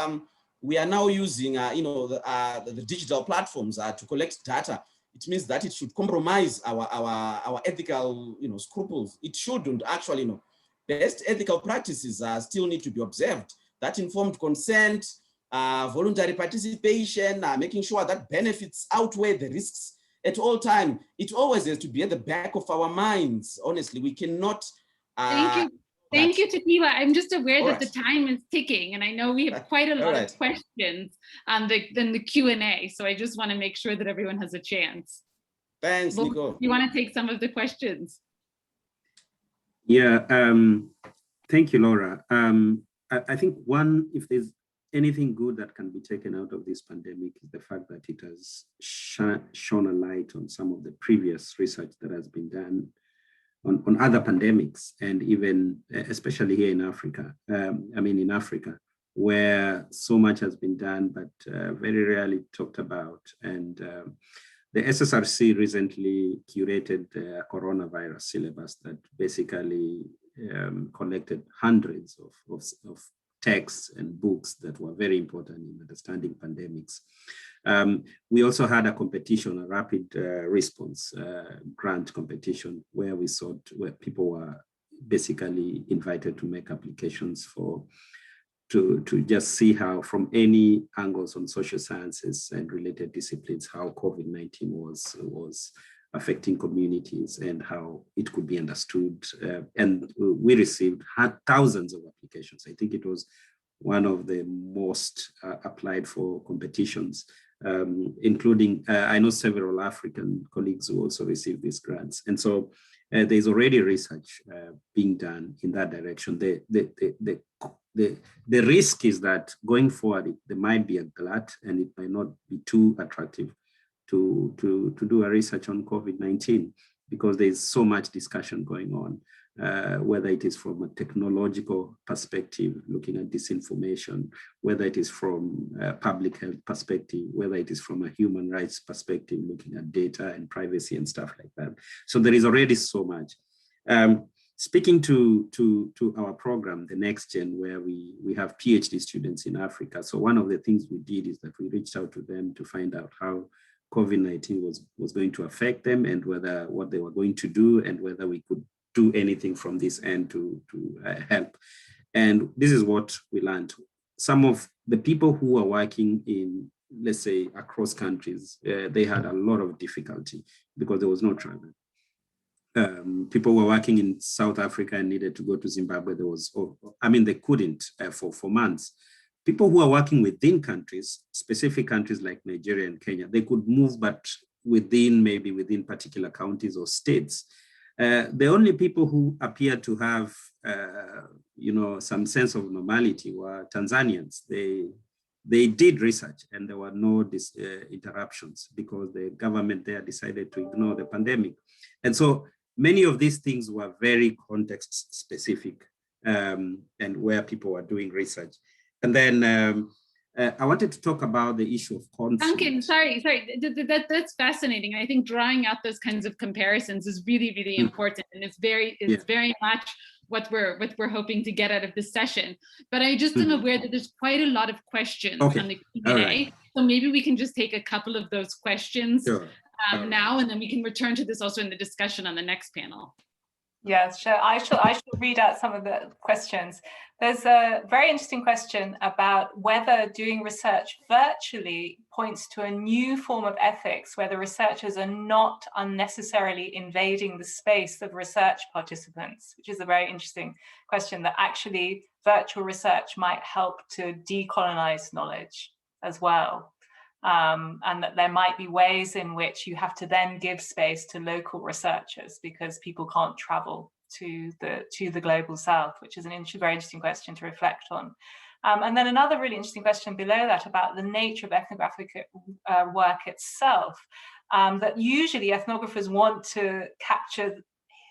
we are now using, the digital platforms to collect data, it means that it should compromise our ethical, scruples. It shouldn't actually, best ethical practices still need to be observed. That informed consent, voluntary participation, making sure that benefits outweigh the risks at all time. It always has to be at the back of our minds. Honestly, we cannot. Thank you, Takiwa. I'm just aware that the time is ticking, and I know we have quite a lot of questions in the Q&A, so I just want to make sure that everyone has a chance. Thanks, Nico. You want to take some of the questions? Yeah, thank you, Laura. I think if there's anything good that can be taken out of this pandemic is the fact that it has shone a light on some of the previous research that has been done on other pandemics, and even especially here in Africa. In Africa, where so much has been done, but very rarely talked about. And the SSRC recently curated a coronavirus syllabus that basically collected hundreds of texts and books that were very important in understanding pandemics. We also had a competition, a rapid response grant competition, where people were basically invited to make applications to just see how, from any angles on social sciences and related disciplines, how COVID-19 was affecting communities and how it could be understood. And we received thousands of applications. I think it was one of the most applied for competitions, including, I know several African colleagues who also received these grants. And so there's already research being done in that direction. The risk is that going forward, there might be a glut and it might not be too attractive to do a research on COVID-19, because there's so much discussion going on, whether it is from a technological perspective, looking at disinformation, whether it is from a public health perspective, whether it is from a human rights perspective, looking at data and privacy and stuff like that. So there is already so much. speaking to our program, the Next Gen, where we have PhD students in Africa. So one of the things we did is that we reached out to them to find out how COVID-19 was going to affect them and what they were going to do and whether we could do anything from this end to help. And this is what we learned. Some of the people who are working in, let's say, across countries, they had a lot of difficulty because there was no travel. People were working in South Africa and needed to go to Zimbabwe. They couldn't for months. People who are working within countries, specific countries like Nigeria and Kenya, they could move, but maybe within particular counties or states. The only people who appear to have, some sense of normality were Tanzanians. They did research and there were no interruptions because the government there decided to ignore the pandemic. And so many of these things were very context specific and where people were doing research. And then I wanted to talk about the issue of conflict. Duncan, sorry, that's fascinating. I think drawing out those kinds of comparisons is really, really important, and it's very much what we're hoping to get out of this session. But I just am aware that there's quite a lot of questions on the Q&A, right. So maybe we can just take a couple of those questions now, and then we can return to this also in the discussion on the next panel. Yes, sure. I shall read out some of the questions. There's a very interesting question about whether doing research virtually points to a new form of ethics, where the researchers are not unnecessarily invading the space of research participants, which is a very interesting question, that actually virtual research might help to decolonize knowledge as well. And that there might be ways in which you have to then give space to local researchers because people can't travel to the global south, which is a very interesting question to reflect on. And then another really interesting question below that about the nature of ethnographic work itself, that usually ethnographers want to capture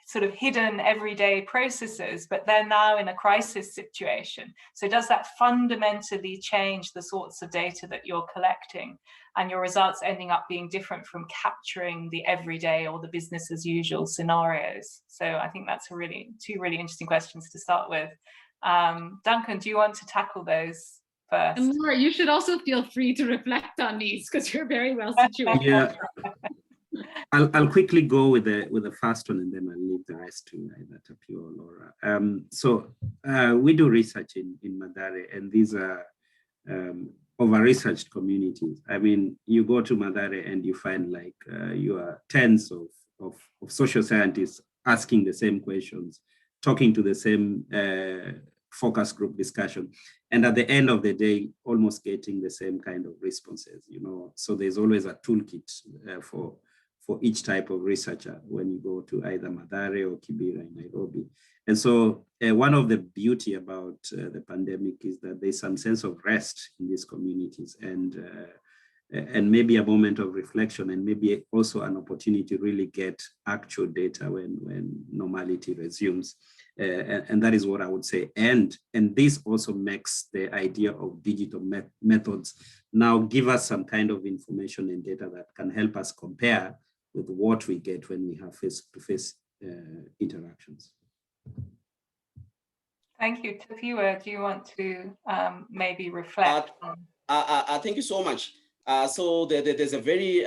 sort of hidden everyday processes, but they're now in a crisis situation. So does that fundamentally change the sorts of data that you're collecting and your results ending up being different from capturing the everyday or the business as usual scenarios? So I think that's two really interesting questions to start with. Duncan, do you want to tackle those first? And Laura, you should also feel free to reflect on these because you're very well situated. Yeah. I'll quickly go with the first one and then I'll leave the rest to either Tapio or Laura. We do research in Mathare, and these are over-researched communities. I mean, you go to Mathare and you find you are tens of social scientists asking the same questions, talking to the same focus group discussion, and at the end of the day, almost getting the same kind of responses. So there's always a toolkit for each type of researcher when you go to either Mathare or Kibera in Nairobi. And so one of the beauty about the pandemic is that there's some sense of rest in these communities and maybe a moment of reflection and maybe also an opportunity to really get actual data when normality resumes. And that is what I would say. And this also makes the idea of digital methods now give us some kind of information and data that can help us compare with what we get when we have face-to-face interactions. Thank you. Tapio, do you want to maybe reflect on? Thank you so much. So there's a very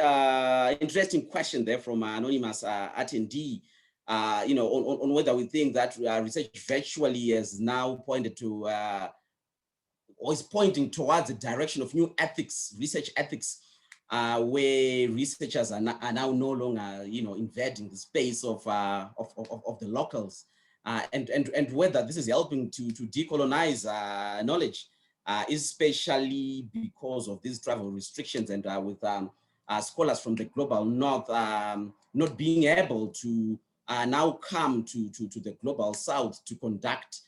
interesting question there from an anonymous attendee, on whether we think that research virtually has now pointed to, or is pointing towards the direction of new ethics, research ethics, where researchers are now no longer, invading the space of the locals, and whether this is helping to decolonize knowledge, especially because of these travel restrictions and with scholars from the global north not being able to now come to the global south to conduct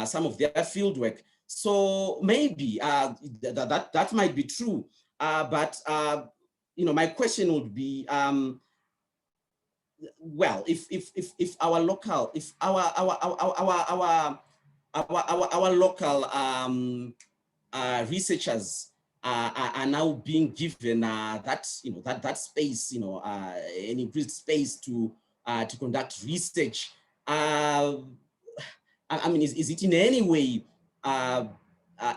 some of their fieldwork. So maybe that might be true. But my question would be, well, if our local, researchers are now being given that space, an increased space to conduct research, I mean, is it in any way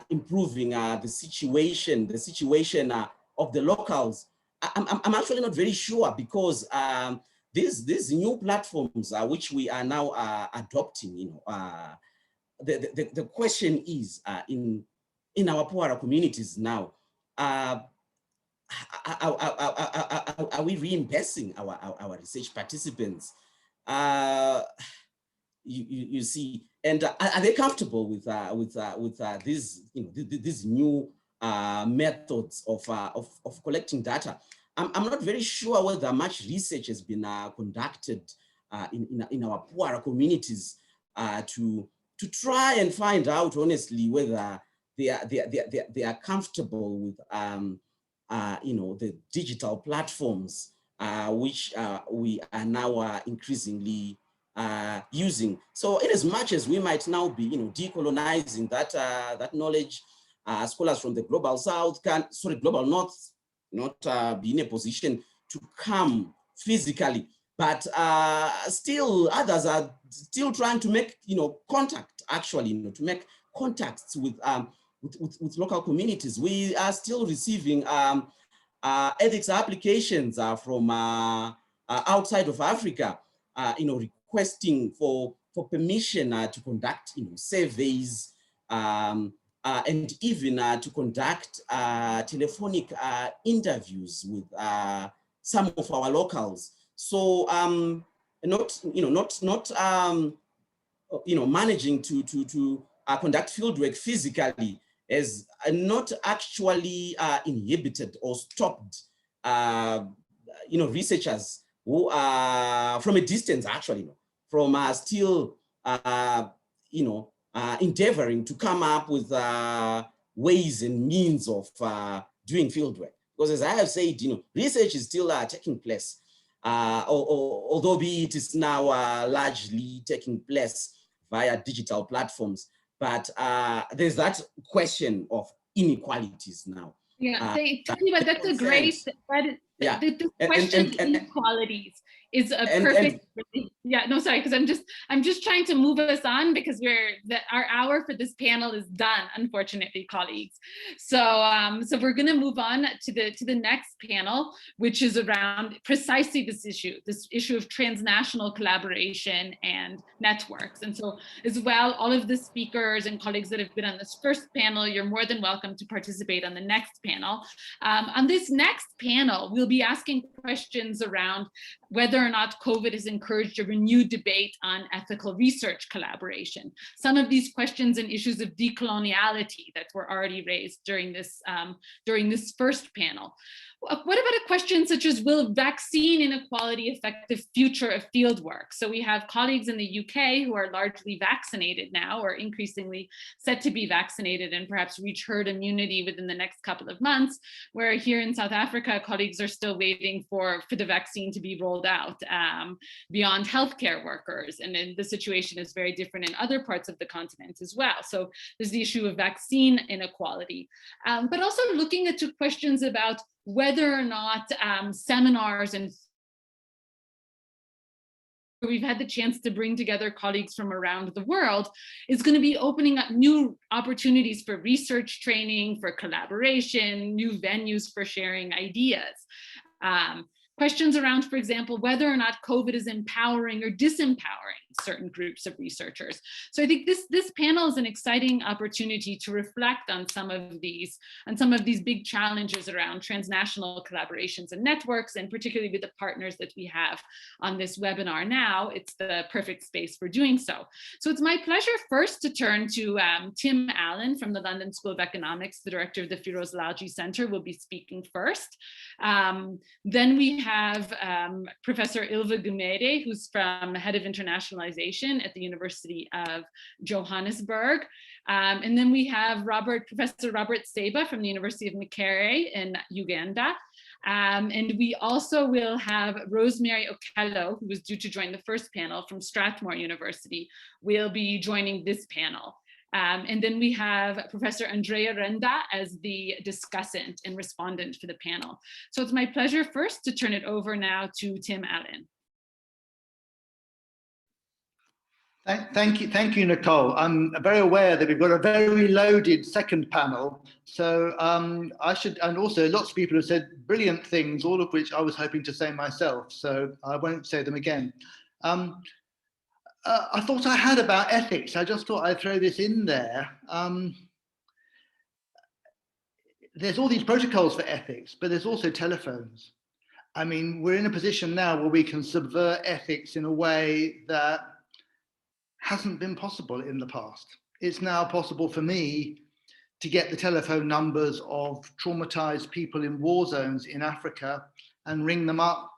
improving the situation of the locals? I'm actually not very sure, because these new platforms which we are now adopting, you know, the question is in our poorer communities now, are we reimbursing our research participants? You see, and are they comfortable with these, you know, these new methods of collecting data? I'm not very sure whether much research has been conducted in our poorer communities to try and find out honestly whether they are comfortable with you know, the digital platforms which we are now increasingly using. So in as much as we might now be, you know, decolonizing that knowledge, scholars from the global south global north, not be in a position to come physically, but still others are still trying to make, you know, contact, actually, you know, to make contacts with local communities. We are still receiving ethics applications from outside of Africa, you know, requesting for permission to conduct, you know, surveys, and even to conduct telephonic interviews with some of our locals. So not managing to conduct fieldwork physically has not actually inhibited or stopped you know, researchers who are from a distance, actually, from still you know, endeavoring to come up with ways and means of doing fieldwork. Because as I have said, you know, research is still taking place, although it is now largely taking place via digital platforms. But there's that question of inequalities now. Yeah, tell me what, that's a great, yeah. The question of inequalities is a perfect, yeah, no, sorry, because I'm just trying to move us on, because our hour for this panel is done, unfortunately, colleagues. So so we're going to move on to the next panel, which is around precisely this issue of transnational collaboration and networks. And so as well, all of the speakers and colleagues that have been on this first panel, you're more than welcome to participate on the next panel. On this next panel, we'll be asking questions around whether or not COVID has encouraged a renewed debate on ethical research collaboration. Some of these questions and issues of decoloniality that were already raised during this first panel. What about a question such as, will vaccine inequality affect the future of fieldwork? So we have colleagues in the UK who are largely vaccinated now, or increasingly set to be vaccinated and perhaps reach herd immunity within the next couple of months, where here in South Africa, colleagues are still waiting for the vaccine to be rolled out beyond healthcare workers. And then the situation is very different in other parts of the continent as well. So there's the issue of vaccine inequality, but also looking at questions about whether or not seminars and we've had the chance to bring together colleagues from around the world is going to be opening up new opportunities for research training, for collaboration, new venues for sharing ideas. Questions around, for example, whether or not COVID is empowering or disempowering certain groups of researchers. So I think this panel is an exciting opportunity to reflect on some of these big challenges around transnational collaborations and networks, and particularly with the partners that we have on this webinar now. It's the perfect space for doing so. So it's my pleasure first to turn to Tim Allen from the London School of Economics, the director of the Firoz Lalji Center, will be speaking first. Then we have Professor Ilva Gumede, who's from head of internationalization at the University of Johannesburg. And then we have Professor Robert Seba from the University of Makerere in Uganda. And we also will have Rosemary Okello, who was due to join the first panel from Strathmore University, will be joining this panel. And then we have Professor Andrea Renda as the discussant and respondent for the panel. So it's my pleasure first to turn it over now to Tim Allen. Thank you, Nicole. I'm very aware that we've got a very loaded second panel. So and also lots of people have said brilliant things, all of which I was hoping to say myself. So I won't say them again. I thought I had about ethics. I just thought I'd throw this in there. There's all these protocols for ethics, but there's also telephones. I mean, we're in a position now where we can subvert ethics in a way that hasn't been possible in the past. It's now possible for me to get the telephone numbers of traumatized people in war zones in Africa and ring them up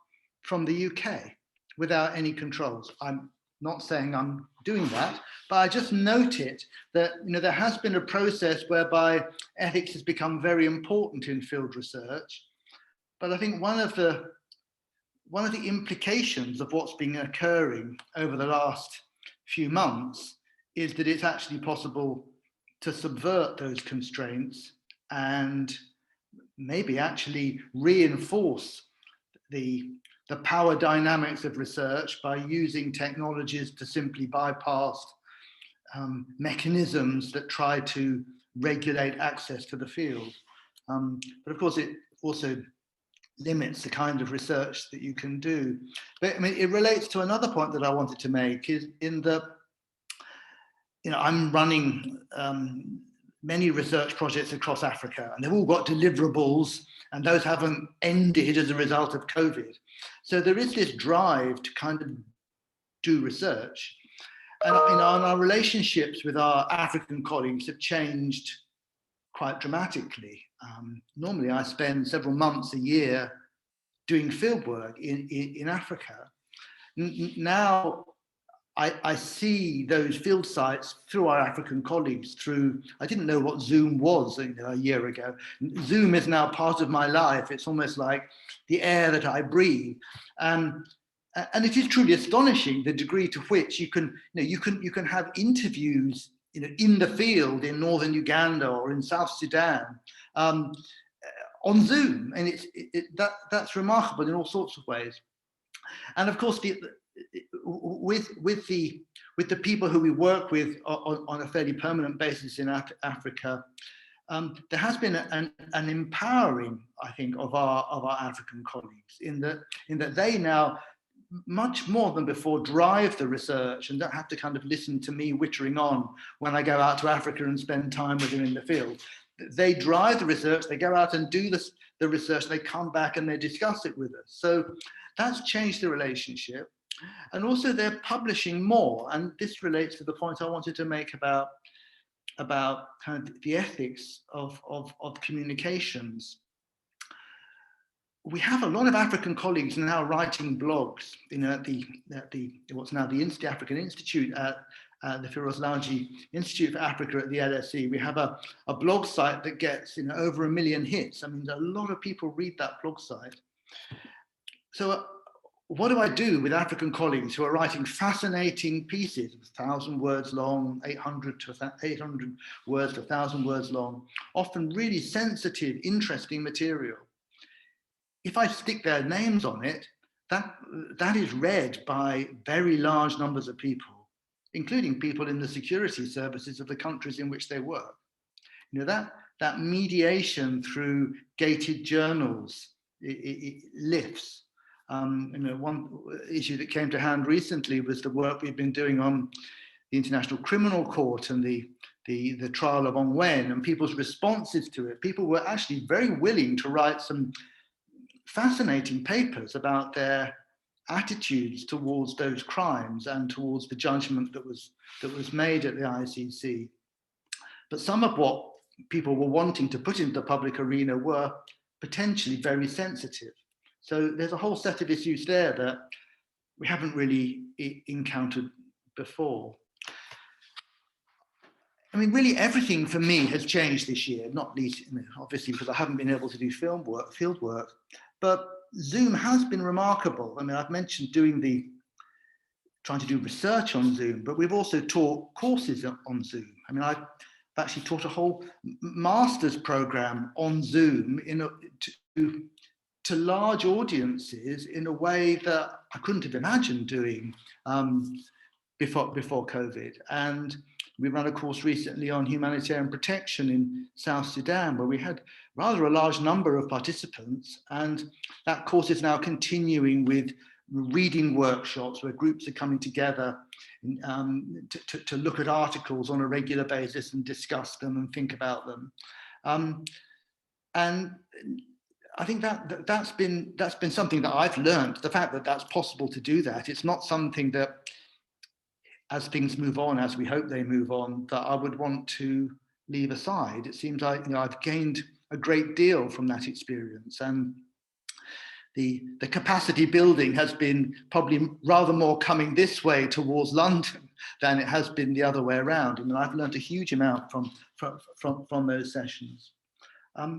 from the UK without any controls. I'm not saying I'm doing that, but I just noted that there has been a process whereby ethics has become very important in field research. But I think one of the implications of what's been occurring over the last few months is that it's actually possible to subvert those constraints and maybe actually reinforce the power dynamics of research by using technologies to simply bypass mechanisms that try to regulate access to the field. But of course, it also limits the kind of research that you can do. But I mean, it relates to another point that I wanted to make is in the, I'm running many research projects across Africa, and they've all got deliverables, and those haven't ended as a result of COVID. So there is this drive to kind of do research. And and our relationships with our African colleagues have changed quite dramatically. Normally I spend several months a year doing fieldwork in Africa. Now I see those field sites through our African colleagues through, I didn't know what Zoom was a year ago. Zoom is now part of my life. It's almost like the air that I breathe. And it is truly astonishing the degree to which you can have interviews in the field in northern Uganda or in South Sudan on Zoom, and that's remarkable in all sorts of ways. And of course, with the people who we work with on a fairly permanent basis in Africa, there has been an empowering, I think, of our African colleagues in that they now, much more than before, drive the research and don't have to kind of listen to me wittering on when I go out to Africa and spend time with them in the field. They drive the research, they go out and do the research, they come back and they discuss it with us. So that's changed the relationship. And also they're publishing more. And this relates to the point I wanted to make about kind of the ethics of communications. We have a lot of African colleagues now writing blogs, at what's now the African Institute at the Firoz Lalji Institute for Africa at the LSE. We have a blog site that gets over 1 million hits. I mean, a lot of people read that blog site. So what do I do with African colleagues who are writing fascinating pieces, 1,000 words long, 800 words to 1,000 words long, often really sensitive, interesting material? If I stick their names on it, that is read by very large numbers of people, including people in the security services of the countries in which they work. That mediation through gated journals, it lifts. One issue that came to hand recently was the work we've been doing on the International Criminal Court and the trial of Ong Wen and people's responses to it. People were actually very willing to write some fascinating papers about their attitudes towards those crimes and towards the judgment that was made at the ICC. But some of what people were wanting to put into the public arena were potentially very sensitive. So there's a whole set of issues there that we haven't really encountered before. I mean, really everything for me has changed this year, not least, obviously, because I haven't been able to do field work, but Zoom has been remarkable. I mean, I've mentioned trying to do research on Zoom, but we've also taught courses on Zoom. I mean, I've actually taught a whole master's program on Zoom to large audiences in a way that I couldn't have imagined doing before COVID. And we ran a course recently on humanitarian protection in South Sudan, where we had rather a large number of participants. And that course is now continuing with reading workshops where groups are coming together to look at articles on a regular basis and discuss them and think about them. And I think that's been something that I've learned, the fact that that's possible to do that. It's not something that, as things move on, as we hope they move on, that I would want to leave aside. It seems like, I've gained a great deal from that experience, and the capacity building has been probably rather more coming this way towards London than it has been the other way around. And I've learned a huge amount from those sessions. I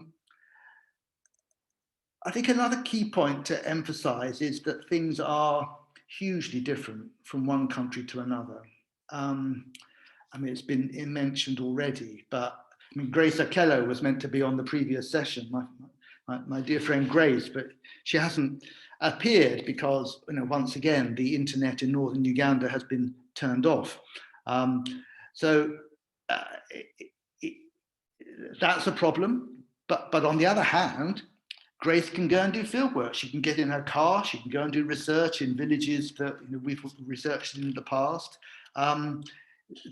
think another key point to emphasize is that things are hugely different from one country to another. I mean, it's been mentioned already, but I mean, Grace Okello was meant to be on the previous session, my dear friend Grace, but she hasn't appeared because, once again, the internet in northern Uganda has been turned off. That's a problem, but on the other hand, Grace can go and do fieldwork. She can get in her car, she can go and do research in villages that we've researched in the past.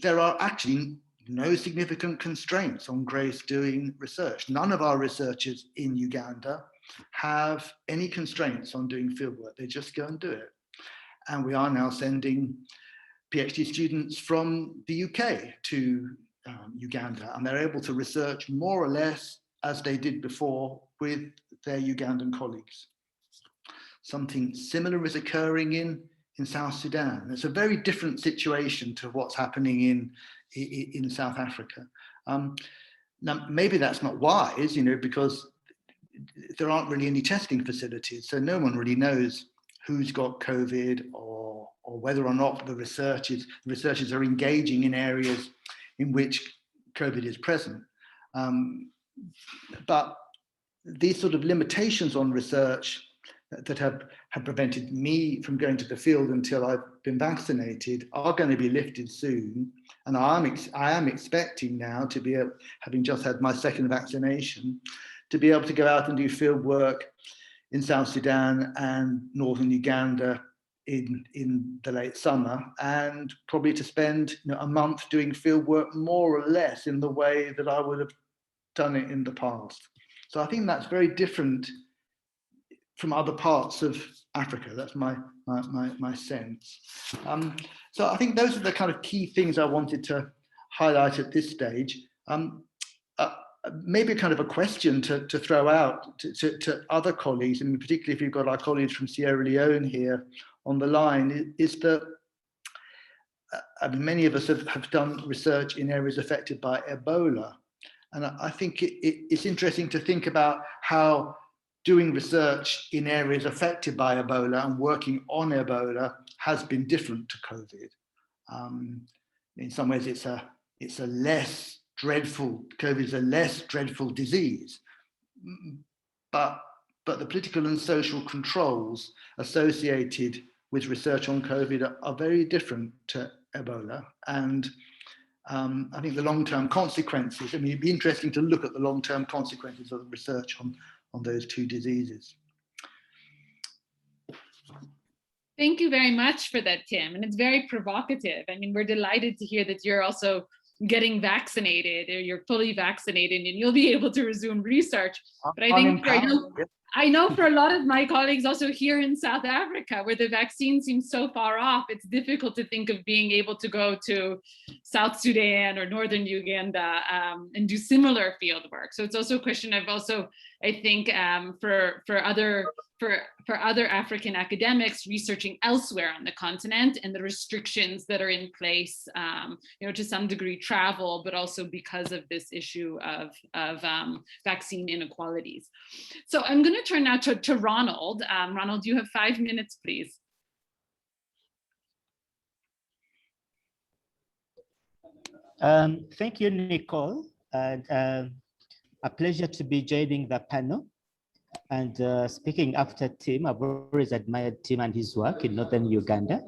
There are actually no significant constraints on Grace doing research. None of our researchers in Uganda have any constraints on doing fieldwork. They just go and do it. And we are now sending PhD students from the UK to Uganda, and they're able to research more or less as they did before with their Ugandan colleagues. Something similar is occurring in South Sudan. It's a very different situation to what's happening in South Africa. Now, maybe that's not wise, because there aren't really any testing facilities, so no one really knows who's got COVID or whether or not the researchers are engaging in areas in which COVID is present. But these sort of limitations on research that have prevented me from going to the field until I've been vaccinated are going to be lifted soon. And I am expecting now to be able, having just had my second vaccination, to be able to go out and do field work in South Sudan and northern Uganda in the late summer, and probably to spend a month doing field work more or less in the way that I would have done it in the past. So I think that's very different from other parts of Africa. That's my sense. So I think those are the kind of key things I wanted to highlight at this stage. Maybe kind of a question to throw out to other colleagues, and particularly if you've got our colleagues from Sierra Leone here on the line, is that I mean, many of us have done research in areas affected by Ebola. And I think it's interesting to think about how doing research in areas affected by Ebola and working on Ebola has been different to COVID. In some ways, it's a less dreadful, COVID is a less dreadful disease, but the political and social controls associated with research on COVID are very different to Ebola. And I think the long-term consequences, I mean, it'd be interesting to look at the long-term consequences of the research on those two diseases. Thank you very much for that, Tim. And it's very provocative. I mean, we're delighted to hear that you're also getting vaccinated, or you're fully vaccinated, and you'll be able to resume research. But I think I know for a lot of my colleagues also here in South Africa, where the vaccine seems so far off, it's difficult to think of being able to go to South Sudan or northern Uganda and do similar field work. So it's also a question of also, I think, for other African academics researching elsewhere on the continent, and the restrictions that are in place, to some degree travel, but also because of this issue of vaccine inequalities. So I'm going to turn now to Ronald. Ronald, you have 5 minutes, please. Thank you, Nicole. And a pleasure to be joining the panel. And speaking after Tim, I've always admired Tim and his work in northern Uganda.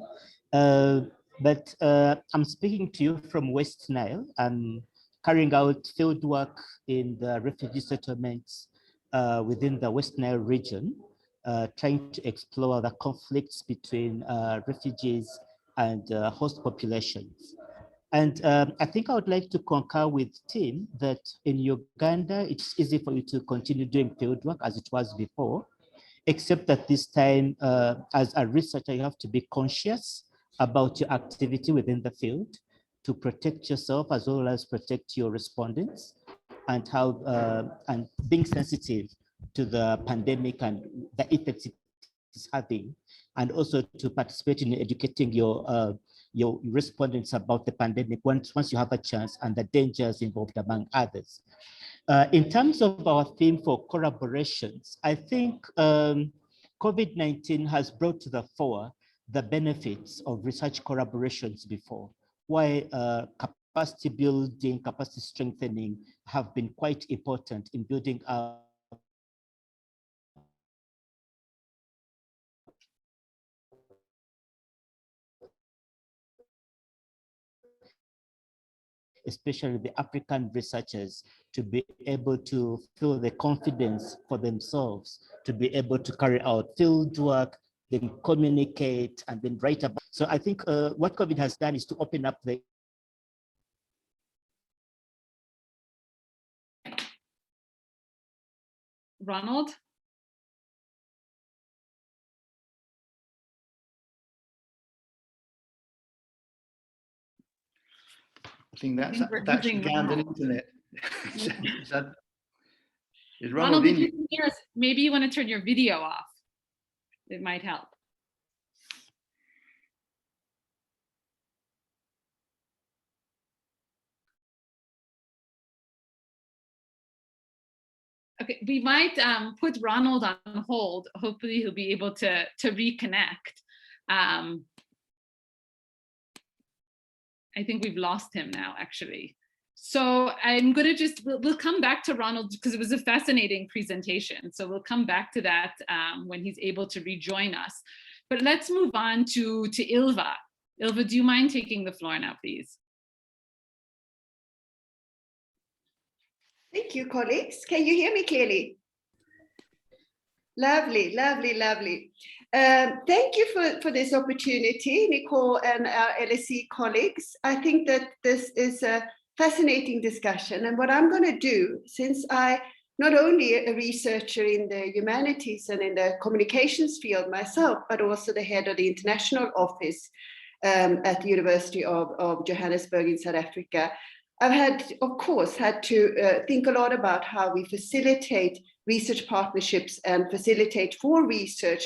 but I'm speaking to you from West Nile. I'm carrying out field work in the refugee settlements within the West Nile region, trying to explore the conflicts between refugees and host populations. And I think I would like to concur with Tim that in Uganda, it's easy for you to continue doing field work as it was before, except that this time, as a researcher, you have to be conscious about your activity within the field to protect yourself as well as protect your respondents, and how and being sensitive to the pandemic and the effects it is having, and also to participate in educating your respondents about the pandemic once you have a chance and the dangers involved, among others. In terms of our theme for collaborations, I think COVID-19 has brought to the fore the benefits of research collaborations before, why capacity building, capacity strengthening have been quite important in building up especially the African researchers, to be able to feel the confidence for themselves, to be able to carry out field work, then communicate, and then write about. So I think what COVID has done is to open up the Ronald? I think that's Ugandan, isn't it? Is Ronald, if you can hear us, maybe you want to turn your video off. It might help. Okay, we might put Ronald on hold. Hopefully he'll be able to reconnect. I think we've lost him now, actually. So I'm gonna we'll come back to Ronald because it was a fascinating presentation. So we'll come back to that when he's able to rejoin us. But let's move on to Ilva. Ilva, do you mind taking the floor now, please? Thank you, colleagues. Can you hear me clearly? Lovely, lovely, lovely. Thank you for this opportunity, Nicole and our LSE colleagues. I think that this is a fascinating discussion. And what I'm going to do, since I not only a researcher in the humanities and in the communications field myself, but also the head of the international office at the University of Johannesburg in South Africa, I've of course, had to think a lot about how we facilitate research partnerships and facilitate for research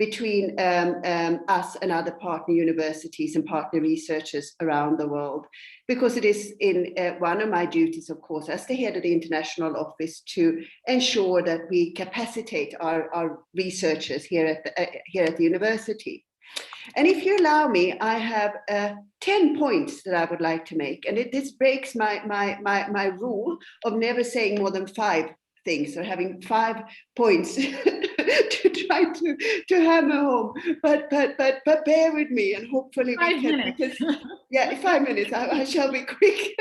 between us and other partner universities and partner researchers around the world, because it is in one of my duties, of course, as the head of the international office, to ensure that we capacitate our researchers here at the university. And if you allow me, I have 10 points that I would like to make. And this breaks my rule of never saying more than 5 things, or having 5 points to try to hammer home. But bear with me, and hopefully we can. Because, yeah, 5 minutes. I shall be quick.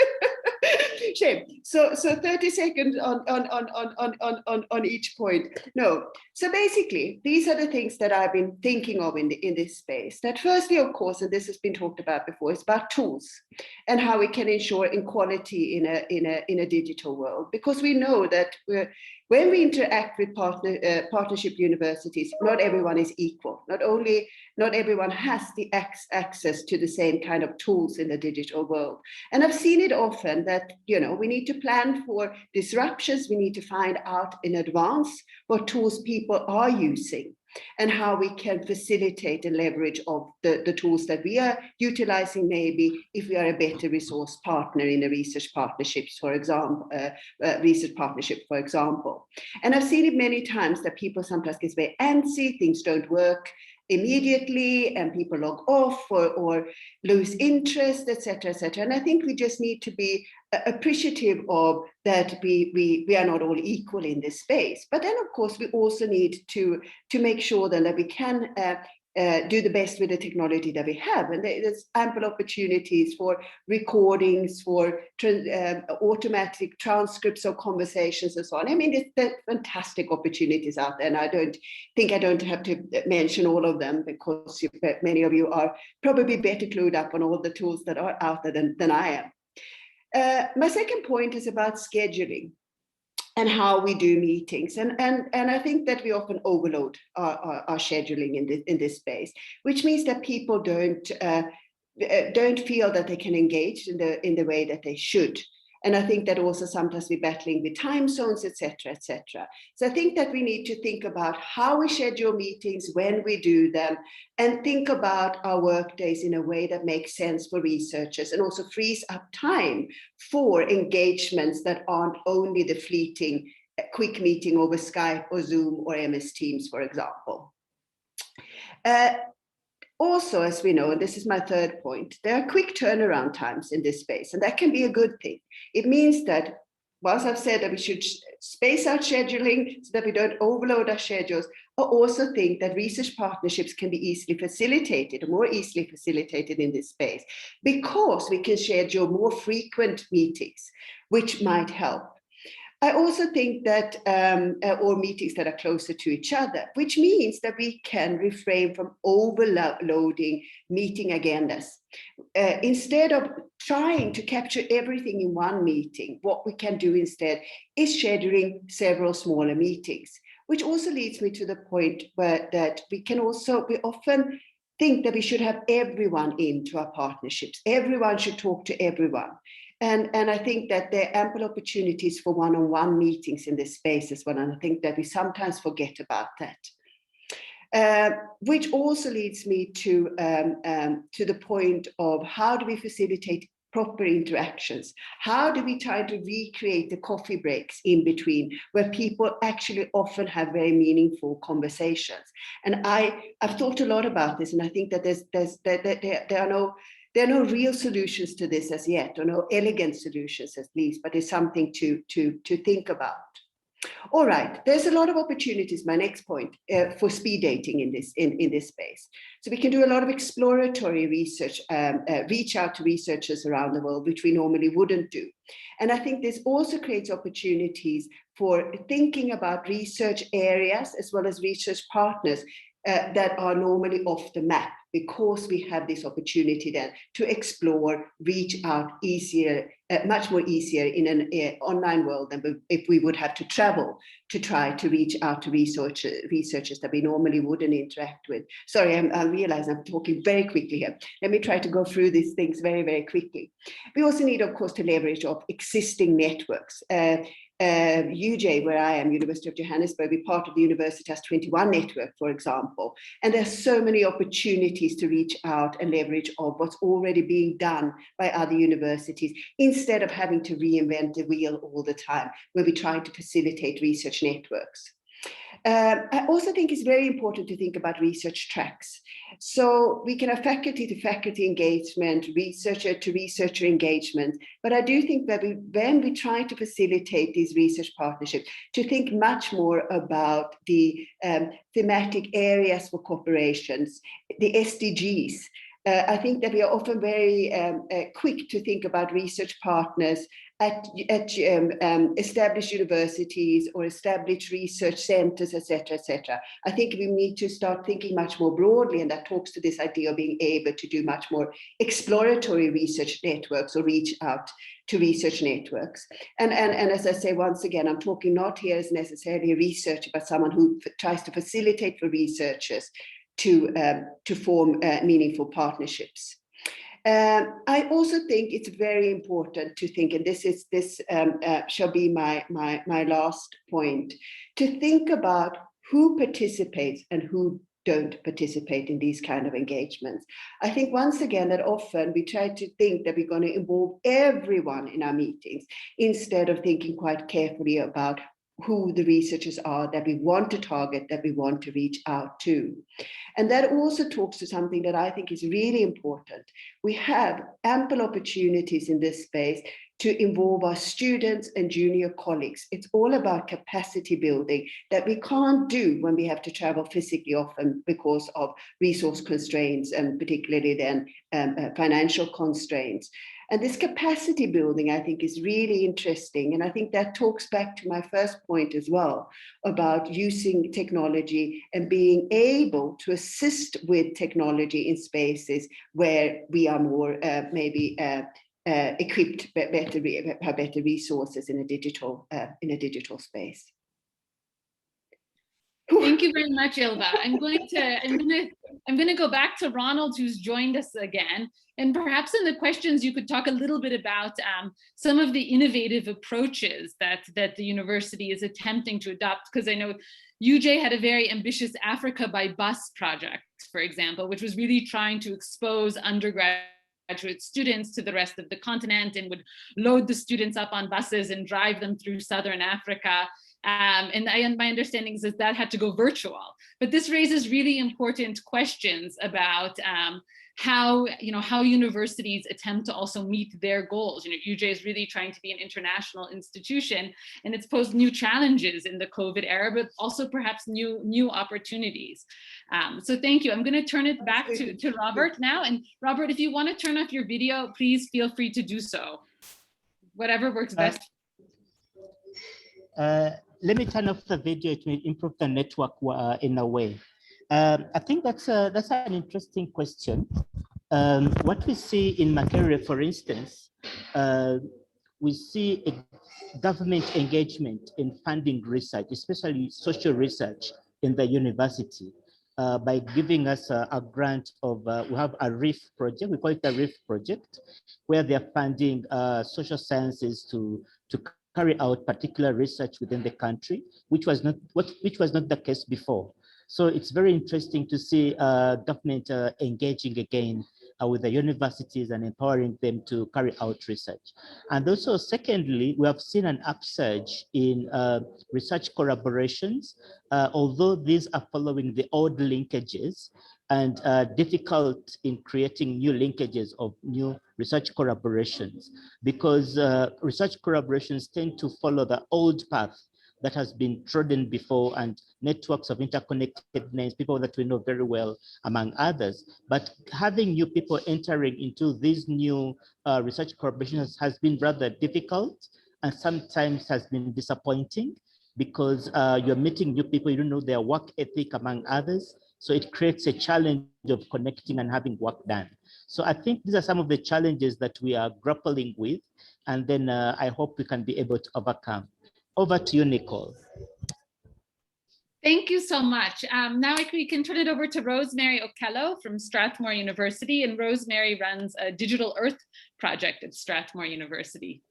Shame. So 30 seconds on each point. No. So basically, these are the things that I've been thinking of in this space. That firstly, of course, and this has been talked about before, is about tools and how we can ensure equality in a digital world. Because we know that when we interact with partnership universities, not everyone is equal. Not everyone has the access to the same kind of tools in the digital world. And I've seen it often that, we need to plan for disruptions. We need to find out in advance what tools people are using and how we can facilitate and leverage of the tools that we are utilizing, maybe if we are a better resource partner in a research partnerships, for example, for example. And I've seen it many times that people sometimes get very antsy, things don't work immediately, and people log off or lose interest, etc., etc. And I think we just need to be appreciative of that we are not all equal in this space. But then, of course, we also need to make sure that we can do the best with the technology that we have. And there's ample opportunities for recordings, for automatic transcripts of conversations and so on. I mean, there's fantastic opportunities out there, and I don't have to mention all of them, because many of you are probably better clued up on all the tools that are out there than I am. My second point is about scheduling and how we do meetings. And I think that we often overload our scheduling in this space, which means that people don't feel that they can engage in the way that they should. And I think that also sometimes we're battling with time zones, etc., etc. So I think that we need to think about how we schedule meetings, when we do them, and think about our work days in a way that makes sense for researchers and also frees up time for engagements that aren't only the fleeting quick meeting over Skype or Zoom or MS Teams, for example. Also, as we know, and this is my third point, there are quick turnaround times in this space, and that can be a good thing. It means that, whilst I've said that we should space out scheduling so that we don't overload our schedules, I also think that research partnerships can be easily facilitated, or more easily facilitated in this space, because we can schedule more frequent meetings, which might help. I also think that, or meetings that are closer to each other, which means that we can refrain from overloading meeting agendas. Instead of trying to capture everything in one meeting, what we can do instead is scheduling several smaller meetings, which also leads me to the point that we often think that we should have everyone into our partnerships. Everyone should talk to everyone. And I think that there are ample opportunities for one-on-one meetings in this space as well. And I think that we sometimes forget about that. Which also leads me to the point of, how do we facilitate proper interactions? How do we try to recreate the coffee breaks in between, where people actually often have very meaningful conversations? And I've thought a lot about this, and I think that there are no real solutions to this as yet, or no elegant solutions at least, but it's something to think about. All right, there's a lot of opportunities, my next point, for speed dating in this space. So we can do a lot of exploratory research, reach out to researchers around the world, which we normally wouldn't do. And I think this also creates opportunities for thinking about research areas as well as research partners that are normally off the map, because we have this opportunity then to explore, reach out easier, much more easier in an online world than if we would have to travel to try to reach out to researchers that we normally wouldn't interact with. Sorry, I realize I'm talking very quickly here. Let me try to go through these things very, very quickly. We also need, of course, to leverage of existing networks. UJ, where I am, University of Johannesburg, we're part of the Universitas 21 network, for example. And there's so many opportunities to reach out and leverage of what's already being done by other universities, instead of having to reinvent the wheel all the time, where we try to facilitate research networks. I also think it's very important to think about research tracks. So we can have faculty to faculty engagement, researcher to researcher engagement, but I do think that when we try to facilitate these research partnerships, to think much more about the thematic areas for cooperations, the SDGs. I think that we are often very quick to think about research partners at established universities or established research centers, etc., etc. I think we need to start thinking much more broadly, and that talks to this idea of being able to do much more exploratory research networks, or reach out to research networks. And as I say, once again, I'm talking not here as necessarily a researcher, but someone who tries to facilitate for researchers to form meaningful partnerships. I also think it's very important to think, and this shall be my last point, to think about who participates and who don't participate in these kind of engagements. I think once again that often we try to think that we're going to involve everyone in our meetings, instead of thinking quite carefully about who the researchers are that we want to target, that we want to reach out to. And that also talks to something that I think is really important. We have ample opportunities in this space to involve our students and junior colleagues. It's all about capacity building that we can't do when we have to travel physically often because of resource constraints and particularly then financial constraints. And this capacity building, I think, is really interesting. And I think that talks back to my first point as well about using technology and being able to assist with technology in spaces where we are more maybe equipped, have better resources in a digital space. Thank you very much, Ilva. I'm going to go back to Ronald, who's joined us again. And perhaps in the questions, you could talk a little bit about some of the innovative approaches that the university is attempting to adopt, because I know UJ had a very ambitious Africa by Bus project, for example, which was really trying to expose undergraduate students to the rest of the continent and would load the students up on buses and drive them through Southern Africa. And my understanding is that had to go virtual. But this raises really important questions about how universities attempt to also meet their goals. UJ is really trying to be an international institution, and it's posed new challenges in the COVID era, but also perhaps new opportunities. So thank you. I'm going to turn it back to Robert now. And Robert, if you want to turn off your video, please feel free to do so. Whatever works best. Let me turn off the video. It will improve the network in a way. I think that's an interesting question. What we see in Makerere, for instance, we see a government engagement in funding research, especially social research in the university, by giving us a grant of, we have a REEF project, we call it a REEF project, where they're funding social sciences to carry out particular research within the country, which was not the case before. So it's very interesting to see government engaging again with the universities and empowering them to carry out research. And also, secondly, we have seen an upsurge in research collaborations, although these are following the old linkages and difficult in creating new linkages of new research collaborations, because research collaborations tend to follow the old path that has been trodden before, and networks of interconnectedness, people that we know very well, among others. But having new people entering into these new research collaborations has been rather difficult and sometimes has been disappointing, because you're meeting new people, you don't know their work ethic, among others. So it creates a challenge of connecting and having work done. So I think these are some of the challenges that we are grappling with, and then I hope we can be able to overcome. Over to you, Nicole. Thank you so much. Now we can turn it over to Rosemary Okello from Strathmore University, and Rosemary runs a Digital Earth project at Strathmore University.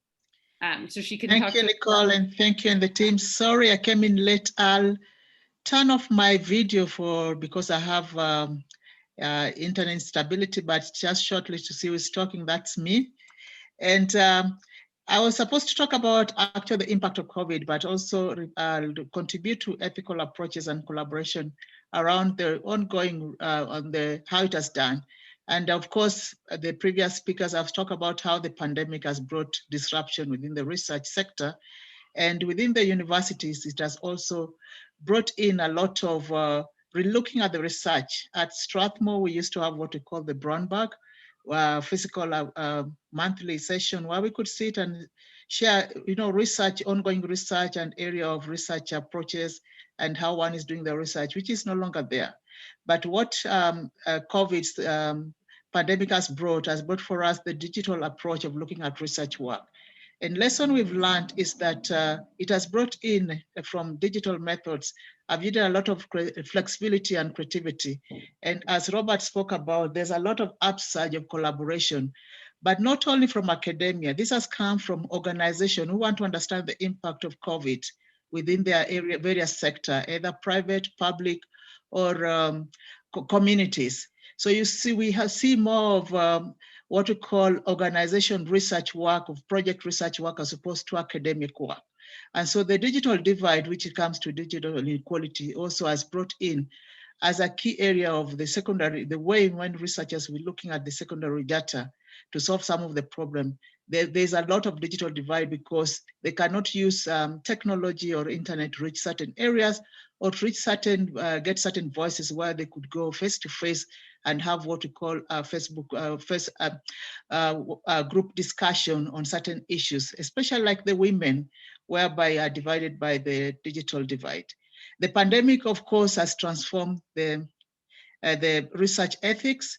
So she can Thank you, Nicole, and thank you and the team. Sorry, I came in late. I'll turn off my video because I have internet instability, but just shortly to see who's talking, that's me. And I was supposed to talk about actually the impact of COVID, but also contribute to ethical approaches and collaboration around the ongoing on the how it has done. And of course, the previous speakers have talked about how the pandemic has brought disruption within the research sector. And within the universities, it has also brought in a lot of relooking at the research. At Strathmore, we used to have what we call the brown bag, physical monthly session where we could sit and share, research, ongoing research and area of research approaches and how one is doing the research, which is no longer there. But what COVID's pandemic has brought for us the digital approach of looking at research work. And lesson we've learned is that it has brought in from digital methods, I've needed a lot of flexibility and creativity. And as Robert spoke about, there's a lot of upsurge of collaboration, but not only from academia. This has come from organizations who want to understand the impact of COVID within their area, various sector, either private, public, or communities. So you see, we have seen more of what we call organization research work, of project research work, as opposed to academic work. And so the digital divide, which it comes to digital inequality, also has brought in as a key area of the secondary, the way when researchers were looking at the secondary data, to solve some of the problem. There's a lot of digital divide because they cannot use technology or internet to reach certain areas or to reach certain, get certain voices where they could go face to face and have what we call Facebook group discussion on certain issues, especially like the women, whereby are divided by the digital divide. The pandemic, of course, has transformed the research ethics,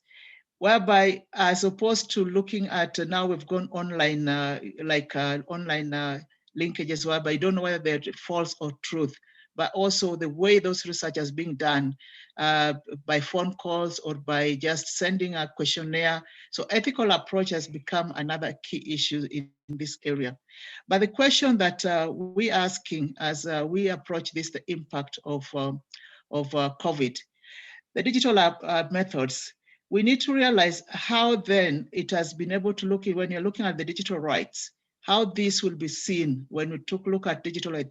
whereby as opposed to looking at now we've gone online, online linkages, whereby you don't know whether they're false or truth, but also the way those research is being done by phone calls or by just sending a questionnaire. So ethical approach has become another key issue in this area. But the question that we're asking as we approach this, the impact of COVID, the digital methods, we need to realize how then it has been able to look at, when you're looking at the digital rights, how this will be seen when we look at digital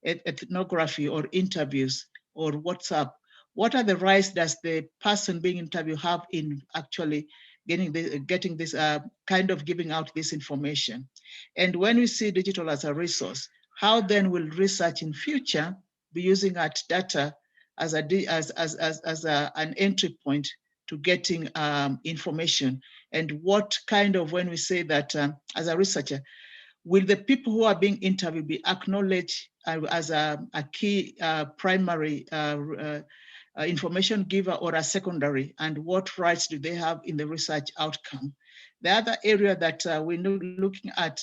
ethnography or interviews or WhatsApp. What are the rights does the person being interviewed have in actually getting this kind of giving out this information? And when we see digital as a resource, how then will research in future be using that data as an entry point to getting information? And what kind of, when we say that as a researcher, will the people who are being interviewed be acknowledged as a key primary information giver or a secondary, and what rights do they have in the research outcome? The other area that we're looking at,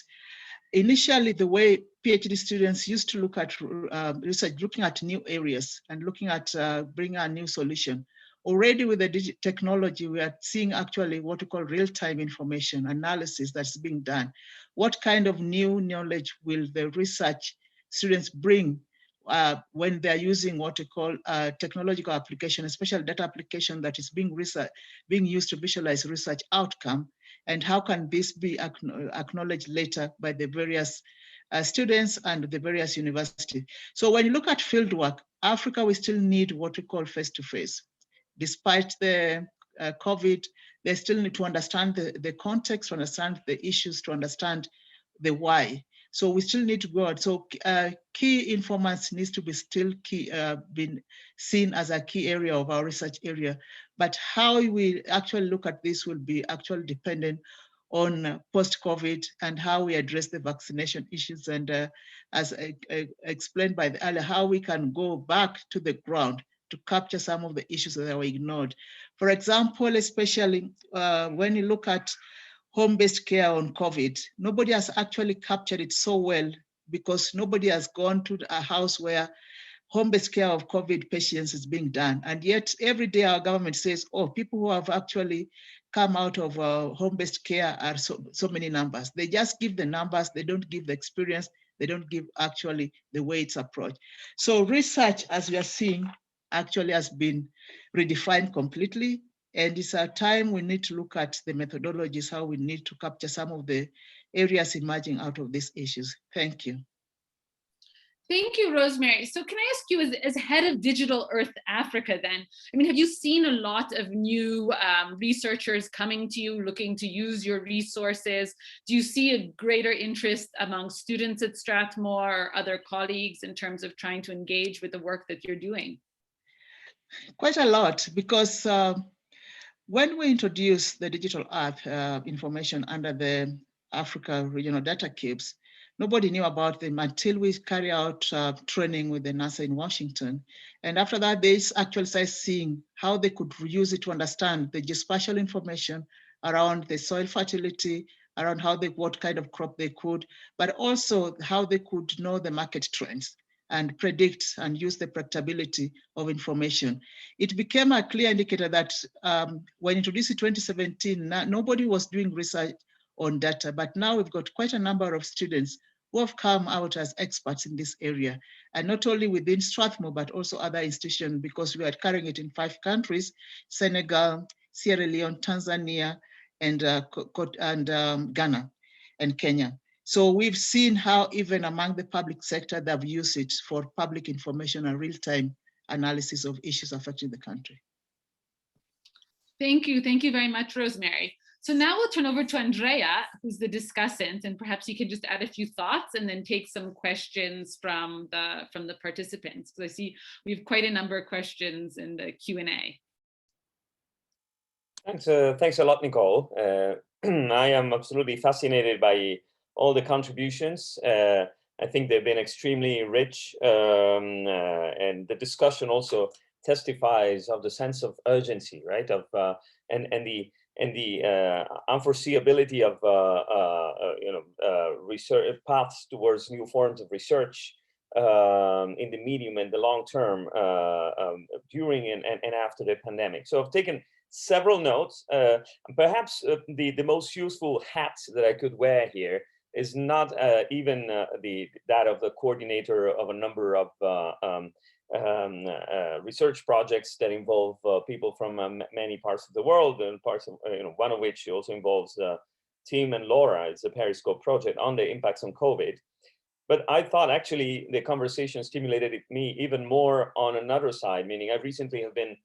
initially the way PhD students used to look at research, looking at new areas and looking at bringing a new solution. Already with the technology, we are seeing actually what we call real-time information analysis that's being done. What kind of new knowledge will the research students bring when they're using what we call technological application, especially data application that is being used to visualize research outcome, and how can this be acknowledged later by the various students and the various universities? So when you look at fieldwork, Africa, we still need what we call face-to-face. Despite the COVID, they still need to understand the context, to understand the issues, to understand the why. So we still need to go out. So key informants needs to be still been seen as a key area of our research area. But how we actually look at this will be actually dependent on post-COVID and how we address the vaccination issues. And as explained by the earlier, how we can go back to the ground to capture some of the issues that were ignored. For example, especially when you look at home-based care on COVID, nobody has actually captured it so well because nobody has gone to a house where home-based care of COVID patients is being done. And yet every day our government says, oh, people who have actually come out of home-based care are so many numbers. They just give the numbers, they don't give the experience, they don't give actually the way it's approached. So research, as we are seeing, actually has been redefined completely. And it's a time we need to look at the methodologies, how we need to capture some of the areas emerging out of these issues. Thank you. Thank you, Rosemary. So can I ask you, as head of Digital Earth Africa then, I mean, have you seen a lot of new researchers coming to you, looking to use your resources? Do you see a greater interest among students at Strathmore or other colleagues in terms of trying to engage with the work that you're doing? Quite a lot, because when we introduced the Digital Earth information under the Africa Regional Data Cubes, nobody knew about them until we carry out training with the NASA in Washington. And after that, they actually started seeing how they could use it to understand the geospatial information around the soil fertility, around what kind of crop they could, but also how they could know the market trends and predict and use the predictability of information. It became a clear indicator that when introduced in 2017, nobody was doing research on data, but now we've got quite a number of students who have come out as experts in this area, and not only within Strathmore, but also other institutions, because we are carrying it in 5 countries, Senegal, Sierra Leone, Tanzania, and Ghana and Kenya. So we've seen how even among the public sector, they've used it for public information and real-time analysis of issues affecting the country. Thank you very much, Rosemary. So now we'll turn over to Andrea, who's the discussant, and perhaps you could just add a few thoughts and then take some questions from the participants, because I see we have quite a number of questions in the Q&A. Thanks a lot, Nicole. I am absolutely fascinated by all the contributions. I think they've been extremely rich, and the discussion also testifies of the sense of urgency, right? And the unforeseeability of research paths towards new forms of research in the medium and the long term during and after the pandemic. So I've taken several notes. Perhaps the most useful hat that I could wear here is not even that of the coordinator of a number of research projects that involve people from many parts of the world, and parts of, one of which also involves Tim and Laura. It's a Periscope project on the impacts on COVID. But I thought actually the conversation stimulated me even more on another side, meaning I recently have been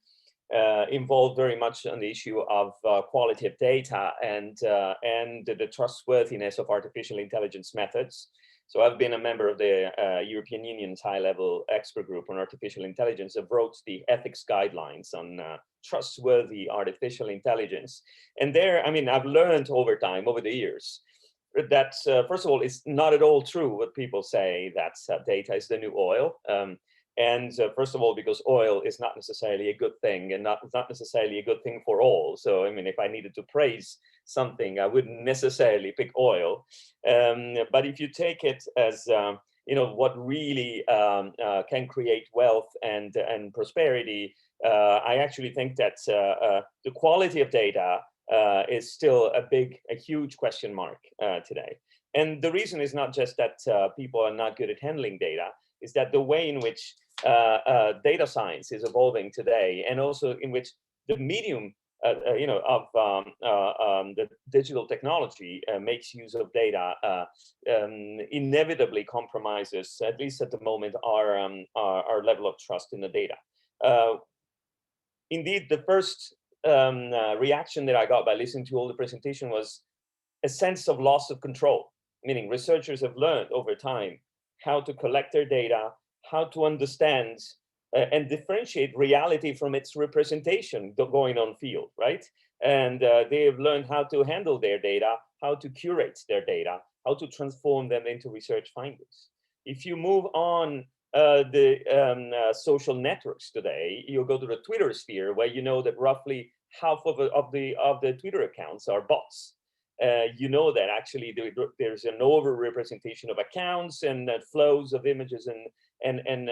involved very much on the issue of quality of data and the trustworthiness of artificial intelligence methods. So I've been a member of the European Union's high-level expert group on artificial intelligence that wrote the ethics guidelines on trustworthy artificial intelligence. And there, I mean, I've learned over time, over the years, that first of all, it's not at all true what people say that data is the new oil. And first of all, because oil is not necessarily a good thing, and not necessarily a good thing for all. So, I mean, if I needed to praise something, I wouldn't necessarily pick oil. But if you take it as, what really can create wealth and prosperity, I actually think that the quality of data is still a huge question mark today. And the reason is not just that people are not good at handling data, is that the way in which data science is evolving today, and also in which the medium, of the digital technology makes use of data, inevitably compromises, at least at the moment, our level of trust in the data. Indeed, the first reaction that I got by listening to all the presentation was a sense of loss of control, meaning researchers have learned over time how to collect their data, how to understand and differentiate reality from its representation going on field, right? And they have learned how to handle their data, how to curate their data, how to transform them into research findings. If you move on the social networks today, you go to the Twitter sphere, where you know that roughly half of the Twitter accounts are bots. You know that actually there's an over-representation of accounts and flows of images and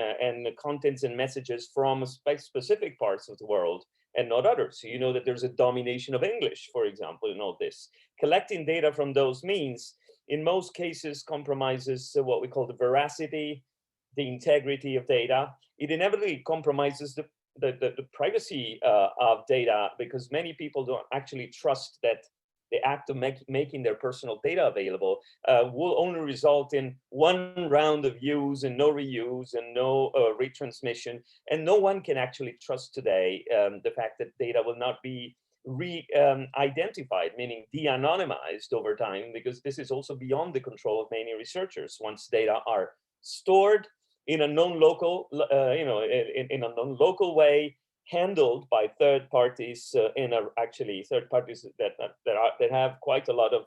contents and messages from specific parts of the world and not others. So you know that there's a domination of English, for example, in all this. Collecting data from those means, in most cases, compromises what we call the veracity, the integrity of data. It inevitably compromises the privacy of data, because many people don't actually trust that the act of making their personal data available will only result in one round of use and no reuse and no retransmission. And no one can actually trust today the fact that data will not be identified, meaning de-anonymized over time, because this is also beyond the control of many researchers. Once data are stored in a non-local, in a non-local way, handled by third parties, third parties that have quite a lot of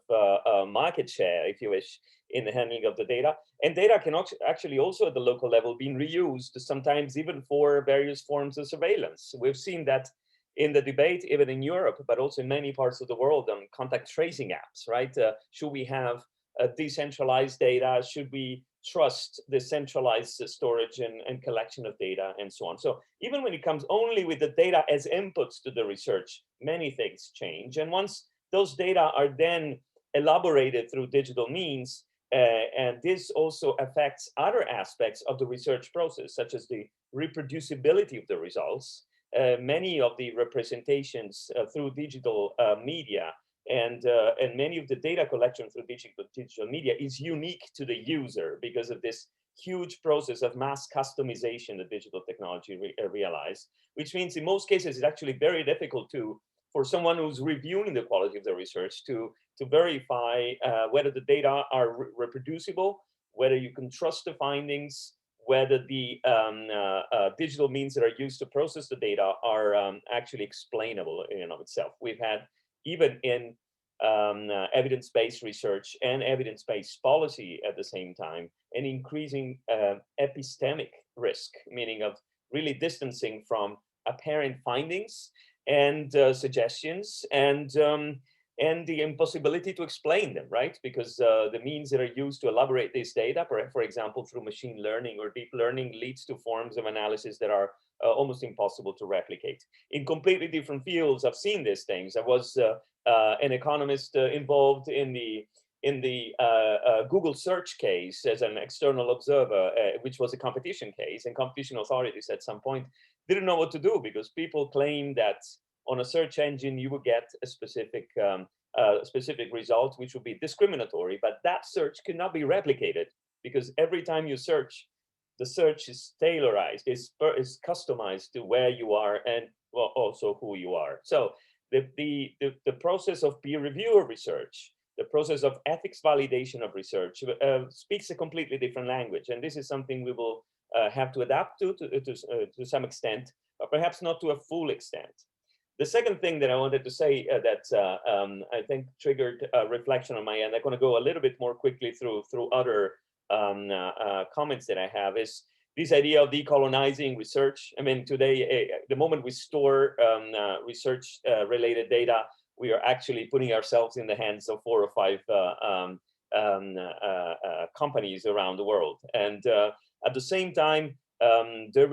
market share, if you wish, in the handling of the data. And data can actually also at the local level be reused, sometimes even for various forms of surveillance. We've seen that in the debate, even in Europe, but also in many parts of the world, on contact tracing apps, right? Should we have decentralized data? Should we trust the centralized storage and collection of data and so on? So even when it comes only with the data as inputs to the research, many things change. And once those data are then elaborated through digital means, and this also affects other aspects of the research process, such as the reproducibility of the results. Many of the representations through digital media and many of the data collection through digital media is unique to the user because of this huge process of mass customization that digital technology realized, which means in most cases it's actually very difficult to for someone who's reviewing the quality of the research to verify whether the data are reproducible, whether you can trust the findings, whether the digital means that are used to process the data are actually explainable in and of itself. We've had, even in evidence-based research and evidence-based policy at the same time, an increasing epistemic risk, meaning of really distancing from apparent findings and suggestions and the impossibility to explain them, right? Because the means that are used to elaborate this data, for example, through machine learning or deep learning, leads to forms of analysis that are almost impossible to replicate. In completely different fields, I've seen these things. I was an economist involved in the Google search case as an external observer, which was a competition case, and competition authorities at some point didn't know what to do because people claimed that on a search engine you would get a specific result which would be discriminatory, but that search could not be replicated because every time you search, the search is tailorized, is customized to where you are and, well, also who you are. So the process of peer review of research, the process of ethics validation of research speaks a completely different language, and this is something we will have to adapt to some extent, but perhaps not to a full extent. The second thing that I wanted to say that I think triggered a reflection on my end, I'm going to go a little bit more quickly through other comments that I have, is this idea of decolonizing research. I mean, today, the moment we store research related data, we are actually putting ourselves in the hands of 4 or 5 companies around the world. And at the same time, there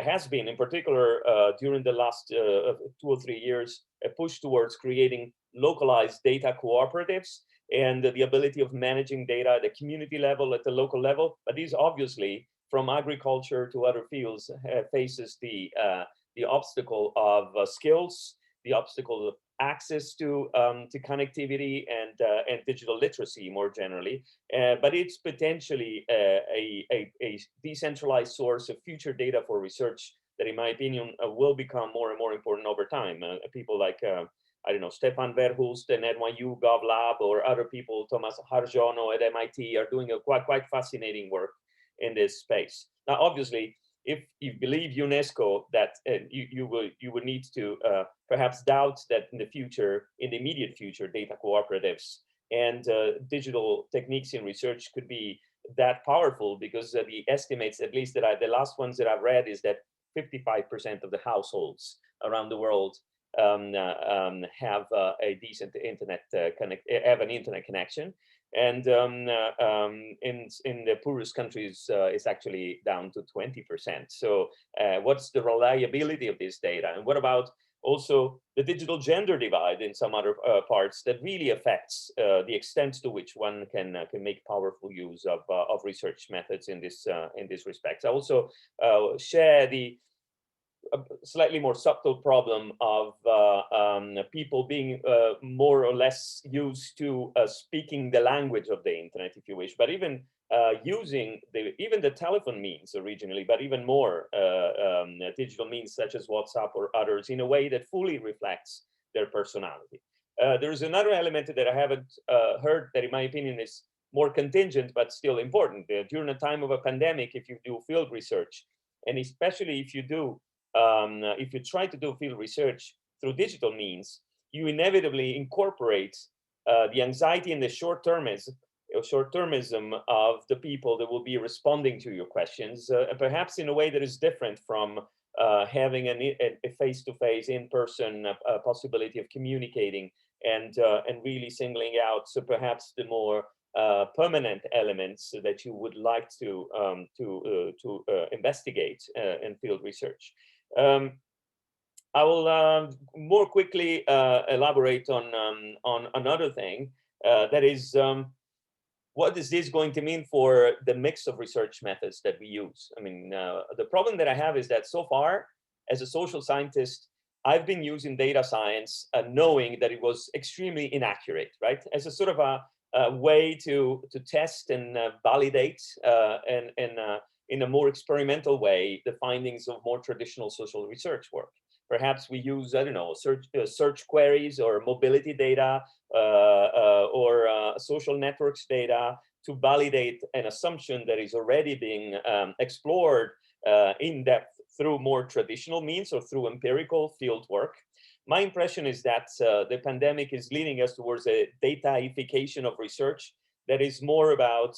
has been, in particular, during the last 2 or 3 years, a push towards creating localized data cooperatives and the ability of managing data at the community level, at the local level. But these obviously, from agriculture to other fields, faces the obstacle of skills, the obstacle of access to connectivity and digital literacy more generally, but it's potentially a decentralized source of future data for research that, in my opinion, will become more and more important over time. People like, I don't know, Stefan Verhulst and NYU GovLab, or other people, Thomas Harjono at MIT, are doing a quite fascinating work in this space. Now, obviously, if you believe UNESCO, that you would need to perhaps doubt that in the future, in the immediate future, data cooperatives and digital techniques in research could be that powerful, because the estimates, at least the last ones that I've read, is that 55% of the households around the world have a decent internet have an internet connection, and in the poorest countries, it's actually down to 20%. So what's the reliability of this data? And what about also the digital gender divide in some other parts that really affects the extent to which one can make powerful use of research methods in this respect? I also share the slightly more subtle problem of people being more or less used to speaking the language of the internet, if you wish, but even using even the telephone means originally, but even more digital means such as WhatsApp or others, in a way that fully reflects their personality. There is another element that I haven't heard that, in my opinion, is more contingent but still important. During a time of a pandemic, if you do field research, and especially if you try to do field research through digital means, you inevitably incorporate the anxiety and the short-termism of the people that will be responding to your questions, perhaps in a way that is different from having a face-to-face, in-person possibility of communicating and really singling out, so perhaps the more permanent elements that you would like to investigate in field research. I will more quickly elaborate on another thing, that is, what is this going to mean for the mix of research methods that we use? I mean, the problem that I have is that so far, as a social scientist, I've been using data science knowing that it was extremely inaccurate, right? As a sort of a way to test and validate in a more experimental way the findings of more traditional social research work. Perhaps we use, I don't know, search queries or mobility data or social networks data to validate an assumption that is already being explored in depth through more traditional means or through empirical field work. My impression is that the pandemic is leading us towards a dataification of research that is more about,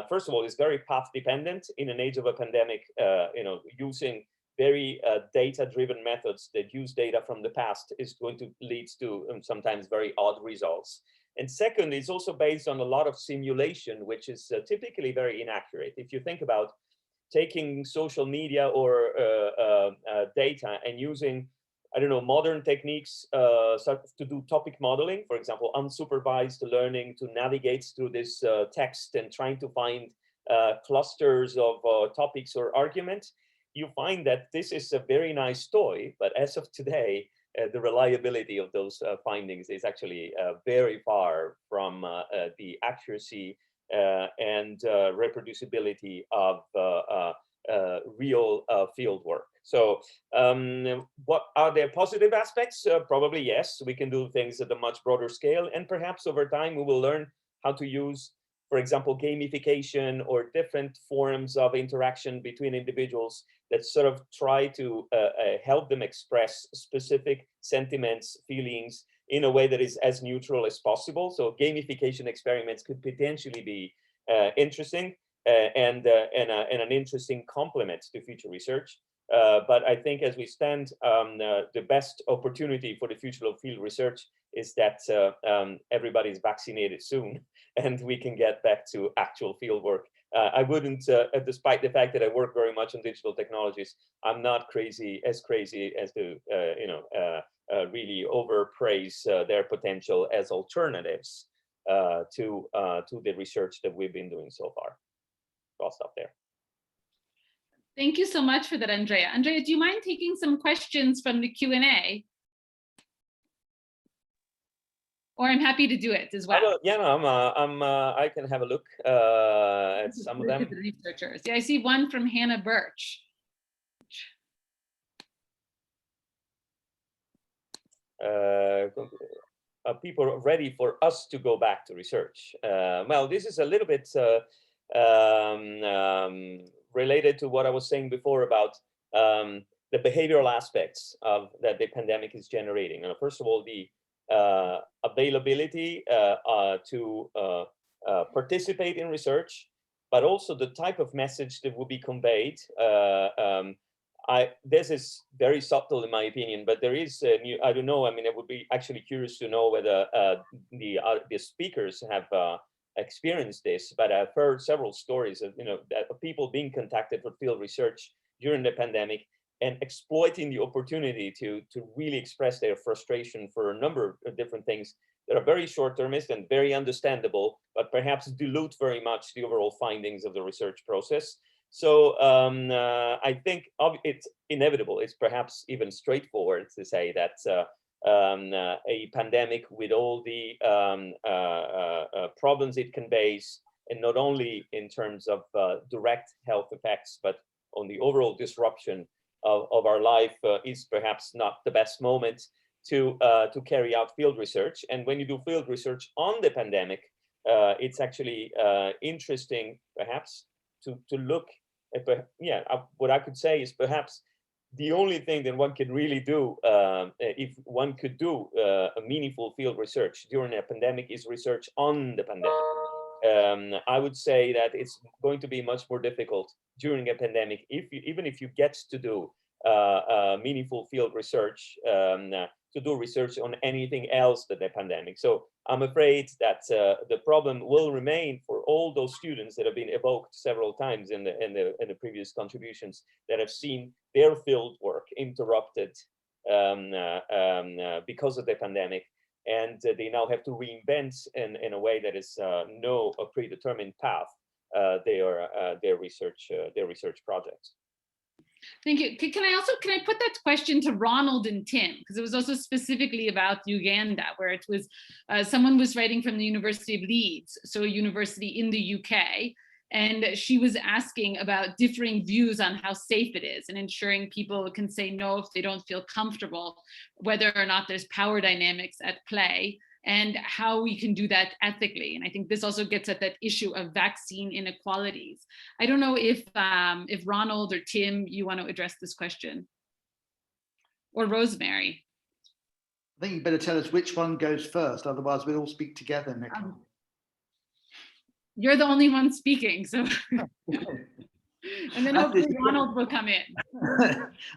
first of all, it's very path dependent in an age of a pandemic, using very data-driven methods that use data from the past is going to lead to sometimes very odd results. And second, it's also based on a lot of simulation, which is typically very inaccurate. If you think about taking social media or data and using, I don't know, modern techniques to do topic modeling, for example, unsupervised learning to navigate through this text and trying to find clusters of topics or arguments, you find that this is a very nice toy, but as of today, the reliability of those findings is actually very far from the accuracy and reproducibility of real field work. So what are there positive aspects? Probably yes, we can do things at a much broader scale, and perhaps over time we will learn how to use, for example, gamification or different forms of interaction between individuals that sort of try to help them express specific sentiments, feelings in a way that is as neutral as possible. So gamification experiments could potentially be interesting and an interesting complement to future research. But I think as we stand, the best opportunity for the future of field research is that everybody's vaccinated soon and we can get back to actual field work. I wouldn't, despite the fact that I work very much on digital technologies, I'm not as crazy as to, really overpraise their potential as alternatives to the research that we've been doing so far. So I'll stop there. Thank you so much for that, Andrea. Andrea, do you mind taking some questions from the Q&A? Or I'm happy to do it as well. Yeah, no, I can have a look at some of them. The researchers. Yeah, I see one from Hannah Birch. Are people ready for us to go back to research? Well, this is a little bit related to what I was saying before about the behavioral aspects of that the pandemic is generating. First of all, the availability to participate in research, but also the type of message that will be conveyed. This is very subtle in my opinion, but there is a new, I don't know, I mean, I would be actually curious to know whether the speakers have experienced this, but I've heard several stories of, that people being contacted for field research during the pandemic and exploiting the opportunity to really express their frustration for a number of different things that are very short-termist and very understandable, but perhaps dilute very much the overall findings of the research process. So I think it's inevitable. It's perhaps even straightforward to say that a pandemic with all the problems it conveys, and not only in terms of direct health effects, but on the overall disruption of our life is perhaps not the best moment to carry out field research. And when you do field research on the pandemic, it's actually interesting perhaps to look at, what I could say is perhaps the only thing that one can really do, if one could do a meaningful field research during a pandemic, is research on the pandemic. I would say that it's going to be much more difficult during a pandemic, even if you get to do meaningful field research, to do research on anything else than the pandemic. So I'm afraid that the problem will remain for all those students that have been evoked several times in the previous contributions that have seen their field work interrupted because of the pandemic, and they now have to reinvent in a way that is no predetermined path their research projects. Thank you. Can I put that question to Ronald and Tim, because it was also specifically about Uganda, where it was someone was writing from the University of Leeds, so a university in the UK, And she was asking about differing views on how safe it is and ensuring people can say no if they don't feel comfortable, whether or not there's power dynamics at play, and how we can do that ethically. And I think this also gets at that issue of vaccine inequalities. I don't know if Ronald or Tim, you want to address this question, or Rosemary. I think you better tell us which one goes first, otherwise we'll all speak together, Nicole. You're the only one speaking, so. And then hopefully Ronald will come in.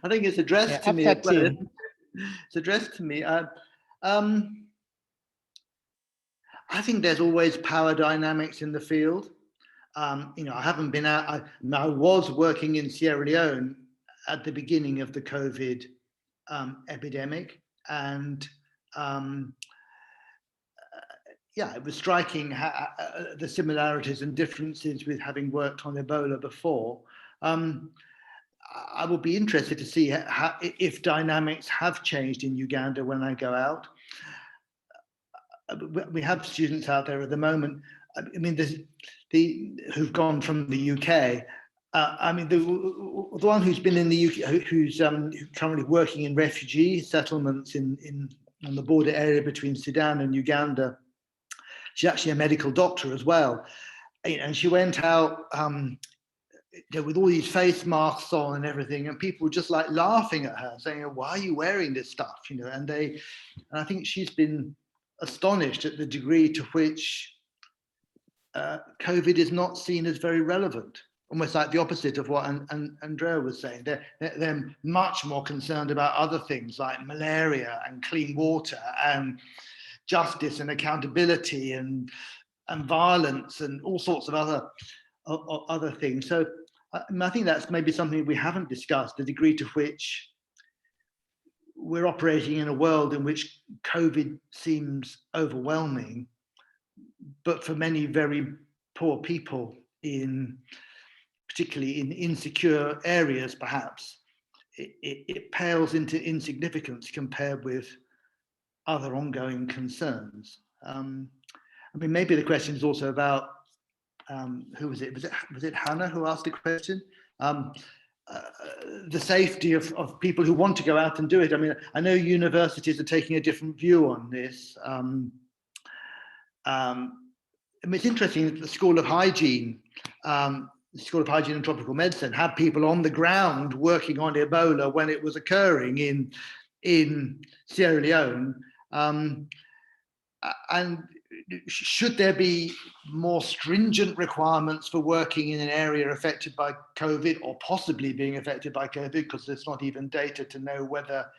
I think it's addressed to me. It's addressed to me. I think there's always power dynamics in the field. You know, I haven't been out. I was working in Sierra Leone at the beginning of the COVID epidemic, and yeah, it was striking the similarities and differences with having worked on Ebola before. I would be interested to see if dynamics have changed in Uganda when I go out. We have students out there at the moment. I mean, who've gone from the UK. I mean, the one who's been in the UK, who's currently working in refugee settlements on the border area between Sudan and Uganda. She's actually a medical doctor as well, and she went out with all these face masks on and everything, and people were just like laughing at her, saying, "Why are you wearing this stuff?" You know, and I think she's been astonished at the degree to which COVID is not seen as very relevant. Almost like the opposite of what Andrea was saying. They're much more concerned about other things like malaria and clean water and justice and accountability and violence and all sorts of other things. So I think that's maybe something we haven't discussed, the degree to which we're operating in a world in which COVID seems overwhelming, but for many very poor people particularly in insecure areas, perhaps, it pales into insignificance compared with other ongoing concerns. I mean, maybe the question is also about, who was it? Was it Hannah who asked the question? The safety of people who want to go out and do it. I mean, I know universities are taking a different view on this. I mean, it's interesting that the School of Hygiene, the School of Hygiene and Tropical Medicine, had people on the ground working on Ebola when it was occurring in Sierra Leone. And should there be more stringent requirements for working in an area affected by COVID, or possibly being affected by COVID, because there's not even data to know whether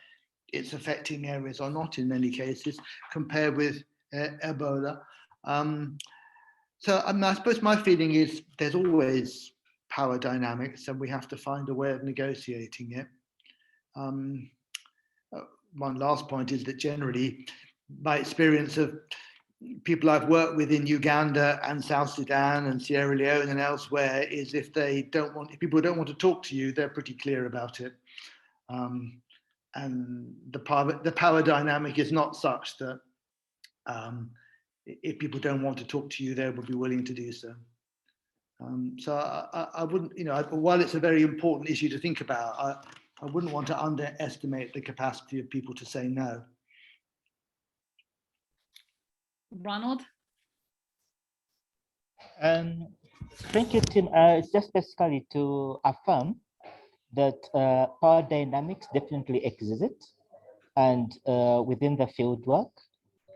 it's affecting areas or not in many cases, compared with Ebola. So I mean, I suppose my feeling is there's always power dynamics, and we have to find a way of negotiating it. One last point is that generally, my experience of people I've worked with in Uganda and South Sudan and Sierra Leone and elsewhere is if people don't want to talk to you, they're pretty clear about it. And the power dynamic is not such that if people don't want to talk to you, they will be willing to do so. So I wouldn't, you know, while it's a very important issue to think about, I wouldn't want to underestimate the capacity of people to say no. Ronald? Thank you, Tim. It's just basically to affirm that power dynamics definitely exist and within the field work,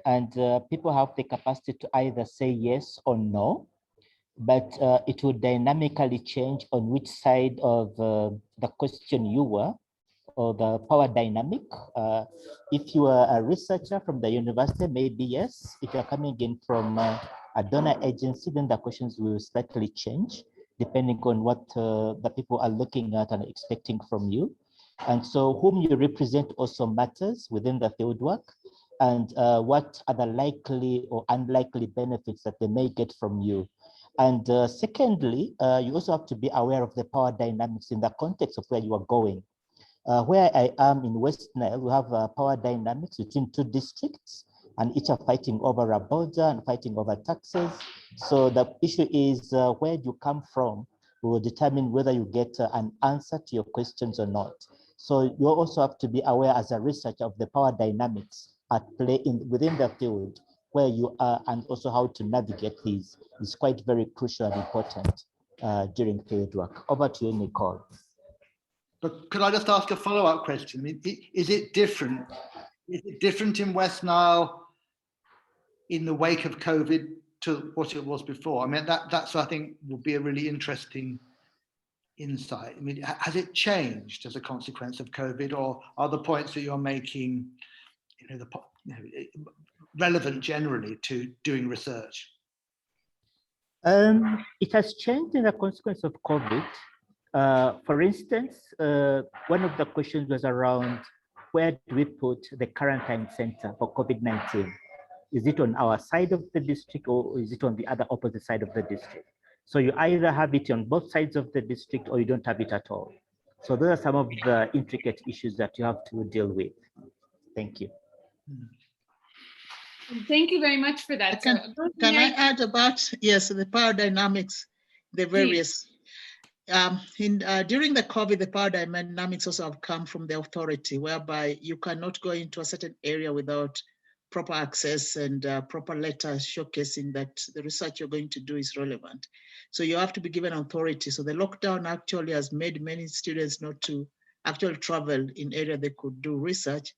and people have the capacity to either say yes or no, but it would dynamically change on which side of the question you were, or the power dynamic. If you are a researcher from the university, maybe yes. If you're coming in from a donor agency, then the questions will slightly change depending on what the people are looking at and expecting from you. And so whom you represent also matters within the fieldwork, and what are the likely or unlikely benefits that they may get from you. And secondly, you also have to be aware of the power dynamics in the context of where you are going. Where I am in West Nile, we have power dynamics between two districts, and each are fighting over a border and fighting over taxes. So the issue is where you come from will determine whether you get an answer to your questions or not. So you also have to be aware as a researcher of the power dynamics at play within the field where you are, and also how to navigate these is quite very crucial and important during field work. Over to you, Nicole. But could I just ask a follow-up question? I mean, is it different? Is it different in West Nile in the wake of COVID to what it was before? I mean, that's I think will be a really interesting insight. I mean, has it changed as a consequence of COVID, or are the points that you're making, relevant generally to doing research? It has changed in the consequence of COVID. For instance, one of the questions was around where do we put the quarantine center for COVID-19? Is it on our side of the district or is it on the other opposite side of the district? So you either have it on both sides of the district or you don't have it at all. So those are some of the intricate issues that you have to deal with. Thank you. Thank you very much for that. Can I add about, yes, the power dynamics, the various, during the COVID, the power dynamics also have come from the authority, whereby you cannot go into a certain area without proper access and proper letters showcasing that the research you're going to do is relevant. So you have to be given authority. So the lockdown actually has made many students not to actually travel in area they could do research.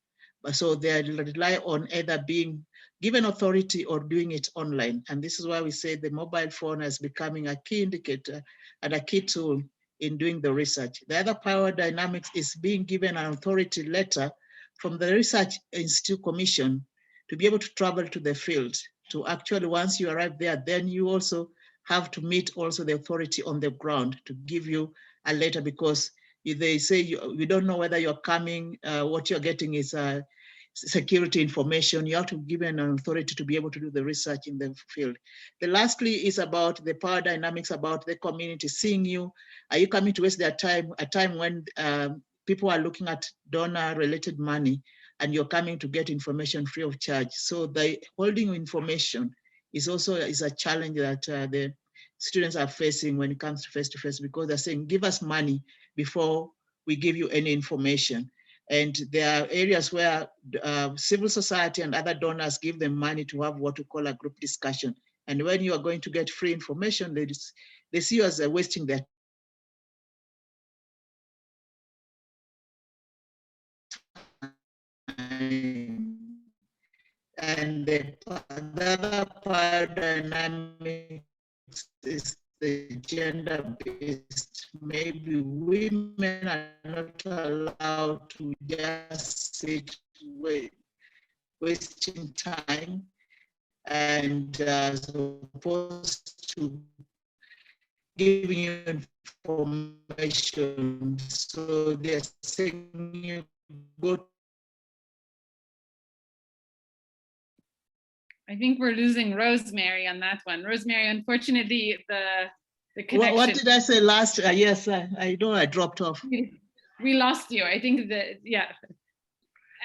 So they rely on either being given authority or doing it online. And this is why we say the mobile phone is becoming a key indicator and a key tool in doing the research. The other power dynamics is being given an authority letter from the Research Institute Commission to be able to travel to the field, to actually, once you arrive there, then you also have to meet also the authority on the ground to give you a letter, because if they say you don't know whether you're coming, what you're getting is security information. You have to give an authority to be able to do the research in the field. The lastly is about the power dynamics, about the community seeing you. Are you coming to waste their time, a time when people are looking at donor related money and you're coming to get information free of charge? So the holding information is also a challenge that the students are facing when it comes to face-to-face, because they're saying, give us money before we give you any information. And there are areas where civil society and other donors give them money to have what we call a group discussion. And when you are going to get free information, they see you as wasting their time. And the other power dynamics is the gender-based. Maybe women are not allowed to just sit wasting time, and as opposed to giving you information. So they're saying you go. I think we're losing Rosemary on that one. Rosemary, unfortunately, the connection. What did I say last? Yes, I know I dropped off. We lost you. I think that, yeah.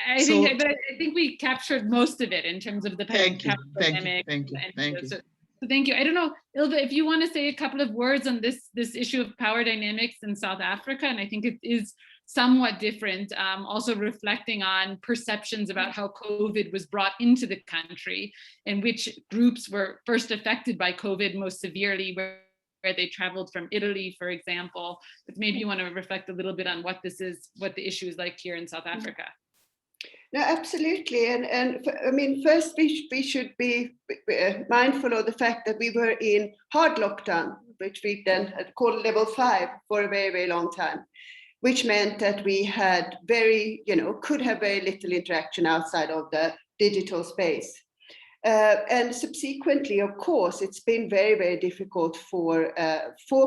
I think we captured most of it in terms of the pandemic. Thank you. So thank you. I don't know, Ilva, if you want to say a couple of words on this issue of power dynamics in South Africa, and I think it is somewhat different, also reflecting on perceptions about how COVID was brought into the country and which groups were first affected by COVID most severely, where they traveled from Italy, for example. But maybe you want to reflect a little bit on what this is, what the issue is like here in South Africa. No, absolutely. And I mean, first we should be mindful of the fact that we were in hard lockdown, which we then had called level 5 for a very, very long time, which meant that we had could have very little interaction outside of the digital space. And subsequently, of course, it's been very, very difficult for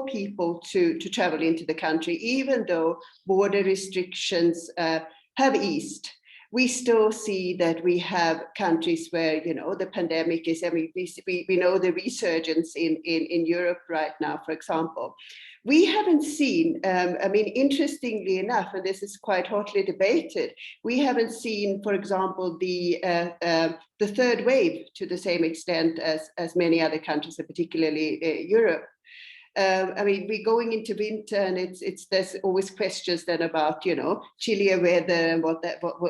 people to travel into the country, even though border restrictions have eased. We still see that we have countries where, the pandemic is, we know the resurgence in Europe right now, for example, We haven't seen, I mean, interestingly enough, and this is quite hotly debated, we haven't seen, for example, the third wave to the same extent as many other countries, particularly Europe. I mean, we're going into winter, and there's always questions then about, you know, chillier weather and what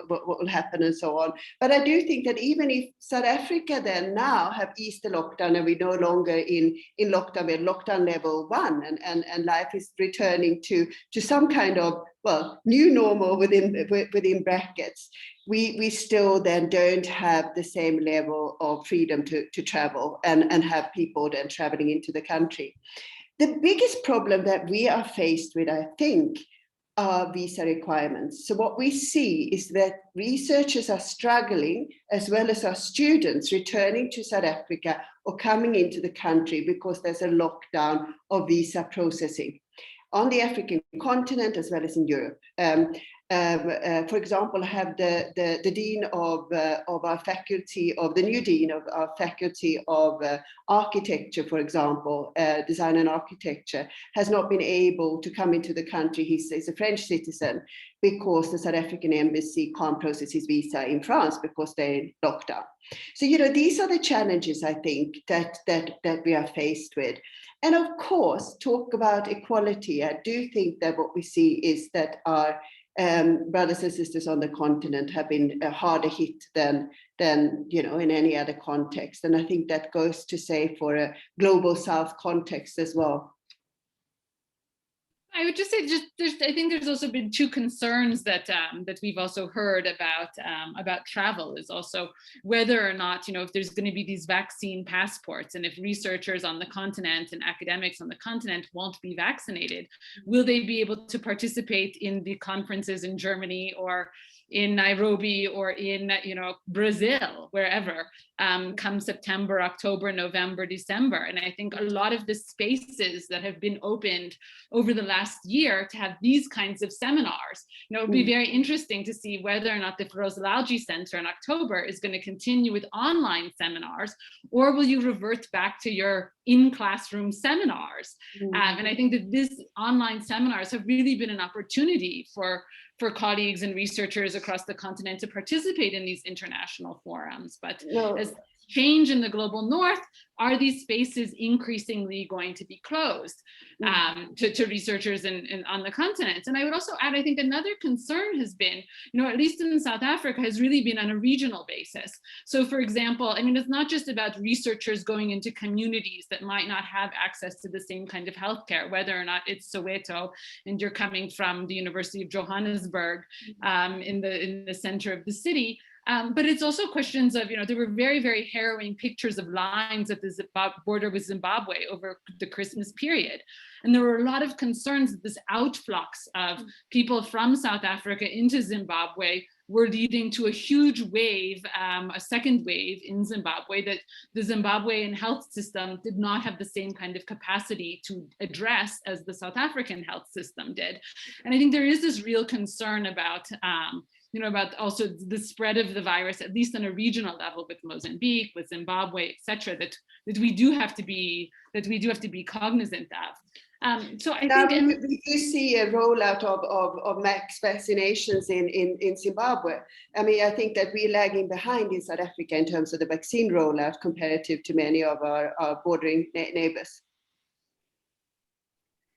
will happen and so on. But I do think that even if South Africa then now have eased the lockdown and we're no longer in lockdown, we're lockdown level 1, and life is returning to some kind of, well, new normal within brackets, we still then don't have the same level of freedom to travel and have people then traveling into the country. The biggest problem that we are faced with, I think, are visa requirements. So what we see is that researchers are struggling, as well as our students returning to South Africa or coming into the country because there's a lockdown of visa processing on the African continent as well as in Europe. For example, I have the dean of our faculty, of the new dean of our faculty of architecture, for example, design and architecture, has not been able to come into the country. He's a French citizen because the South African embassy can't process his visa in France because they're in lockdown. So, you know, these are the challenges, I think, that we are faced with. And of course, talk about equality. I do think that what we see is that our brothers and sisters on the continent have been harder hit than you know, in any other context. And I think that goes to say for a global South context as well. I would just say, I think there's also been two concerns that we've also heard about travel, is also whether or not, you know, if there's going to be these vaccine passports, and if researchers on the continent and academics on the continent won't be vaccinated, will they be able to participate in the conferences in Germany or in Nairobi or in, you know, Brazil, wherever, come September, October, November, December. And I think a lot of the spaces that have been opened over the last year to have these kinds of seminars, you know, it would be very interesting to see whether or not the Firoz Lalji Center in October is going to continue with online seminars, or will you revert back to your in-classroom seminars? And I think that these online seminars have really been an opportunity for colleagues and researchers across the continent to participate in these international forums. But as change in the global north, are these spaces increasingly going to be closed to researchers on the continent? And I would also add, I think another concern has been, you know, at least in South Africa, has really been on a regional basis. So for example, I mean, it's not just about researchers going into communities that might not have access to the same kind of healthcare, whether or not it's Soweto and you're coming from the University of Johannesburg in the center of the city. But it's also questions of, you know, there were very, very harrowing pictures of lines at the border with Zimbabwe over the Christmas period. And there were a lot of concerns that this outflux of people from South Africa into Zimbabwe were leading to a huge wave, a second wave in Zimbabwe, that the Zimbabwean health system did not have the same kind of capacity to address as the South African health system did. And I think there is this real concern about, you know, about also the spread of the virus, at least on a regional level, with Mozambique, with Zimbabwe, et cetera, that we do have to be cognizant of. So I think we do see a rollout of max vaccinations in Zimbabwe. I mean, I think that we're lagging behind in South Africa in terms of the vaccine rollout comparative to many of our bordering neighbors.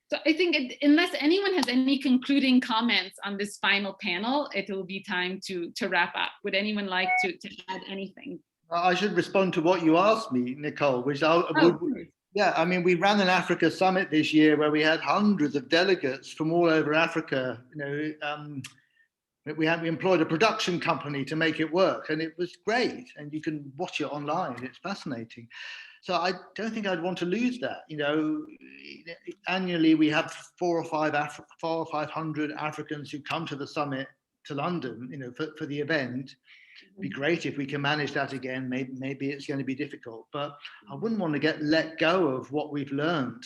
So I think unless anyone has any concluding comments on this final panel, it will be time to wrap up. Would anyone like to add anything? I should respond to what you asked me, Nicole, which yeah, I mean, we ran an Africa summit this year where we had hundreds of delegates from all over Africa. You know, we employed a production company to make it work, and it was great. And you can watch it online. It's fascinating. So I don't think I'd want to lose that. You know, annually we have 400 or 500 Africans who come to the summit to London, you know, for the event. It'd be great if we can manage that again. Maybe it's going to be difficult, but I wouldn't want to let go of what we've learned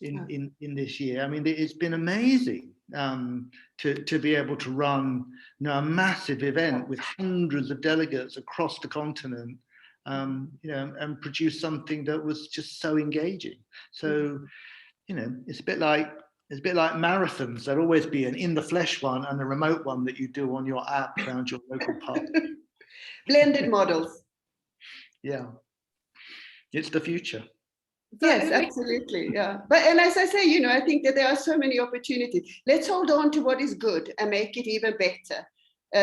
in this year. I mean, it's been amazing to be able to run, you know, a massive event with hundreds of delegates across the continent. You know, and produce something that was just so engaging. So you know, it's a bit like marathons. There'll always be an in the flesh one and a remote one that you do on your app around your local park. Blended models. Yeah, it's the future. Yes, absolutely. Yeah. And as I say, you know, I think that there are so many opportunities. Let's hold on to what is good and make it even better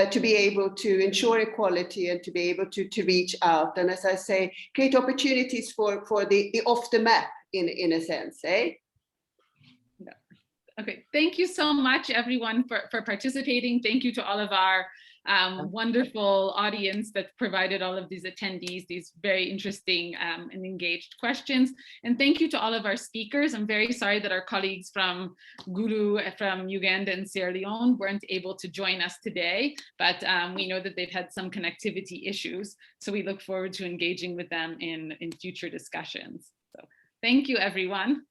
to be able to ensure equality and to be able to reach out. And as I say, create opportunities for the off the map in a sense, eh? Yeah. Okay, thank you so much, everyone, for participating. Thank you to all of our wonderful audience that provided all of these attendees these very interesting and engaged questions. And thank you to all of our speakers. I'm very sorry that our colleagues from Gulu, from Uganda and Sierra Leone weren't able to join us today, but we know that they've had some connectivity issues. So we look forward to engaging with them in future discussions. So thank you, everyone.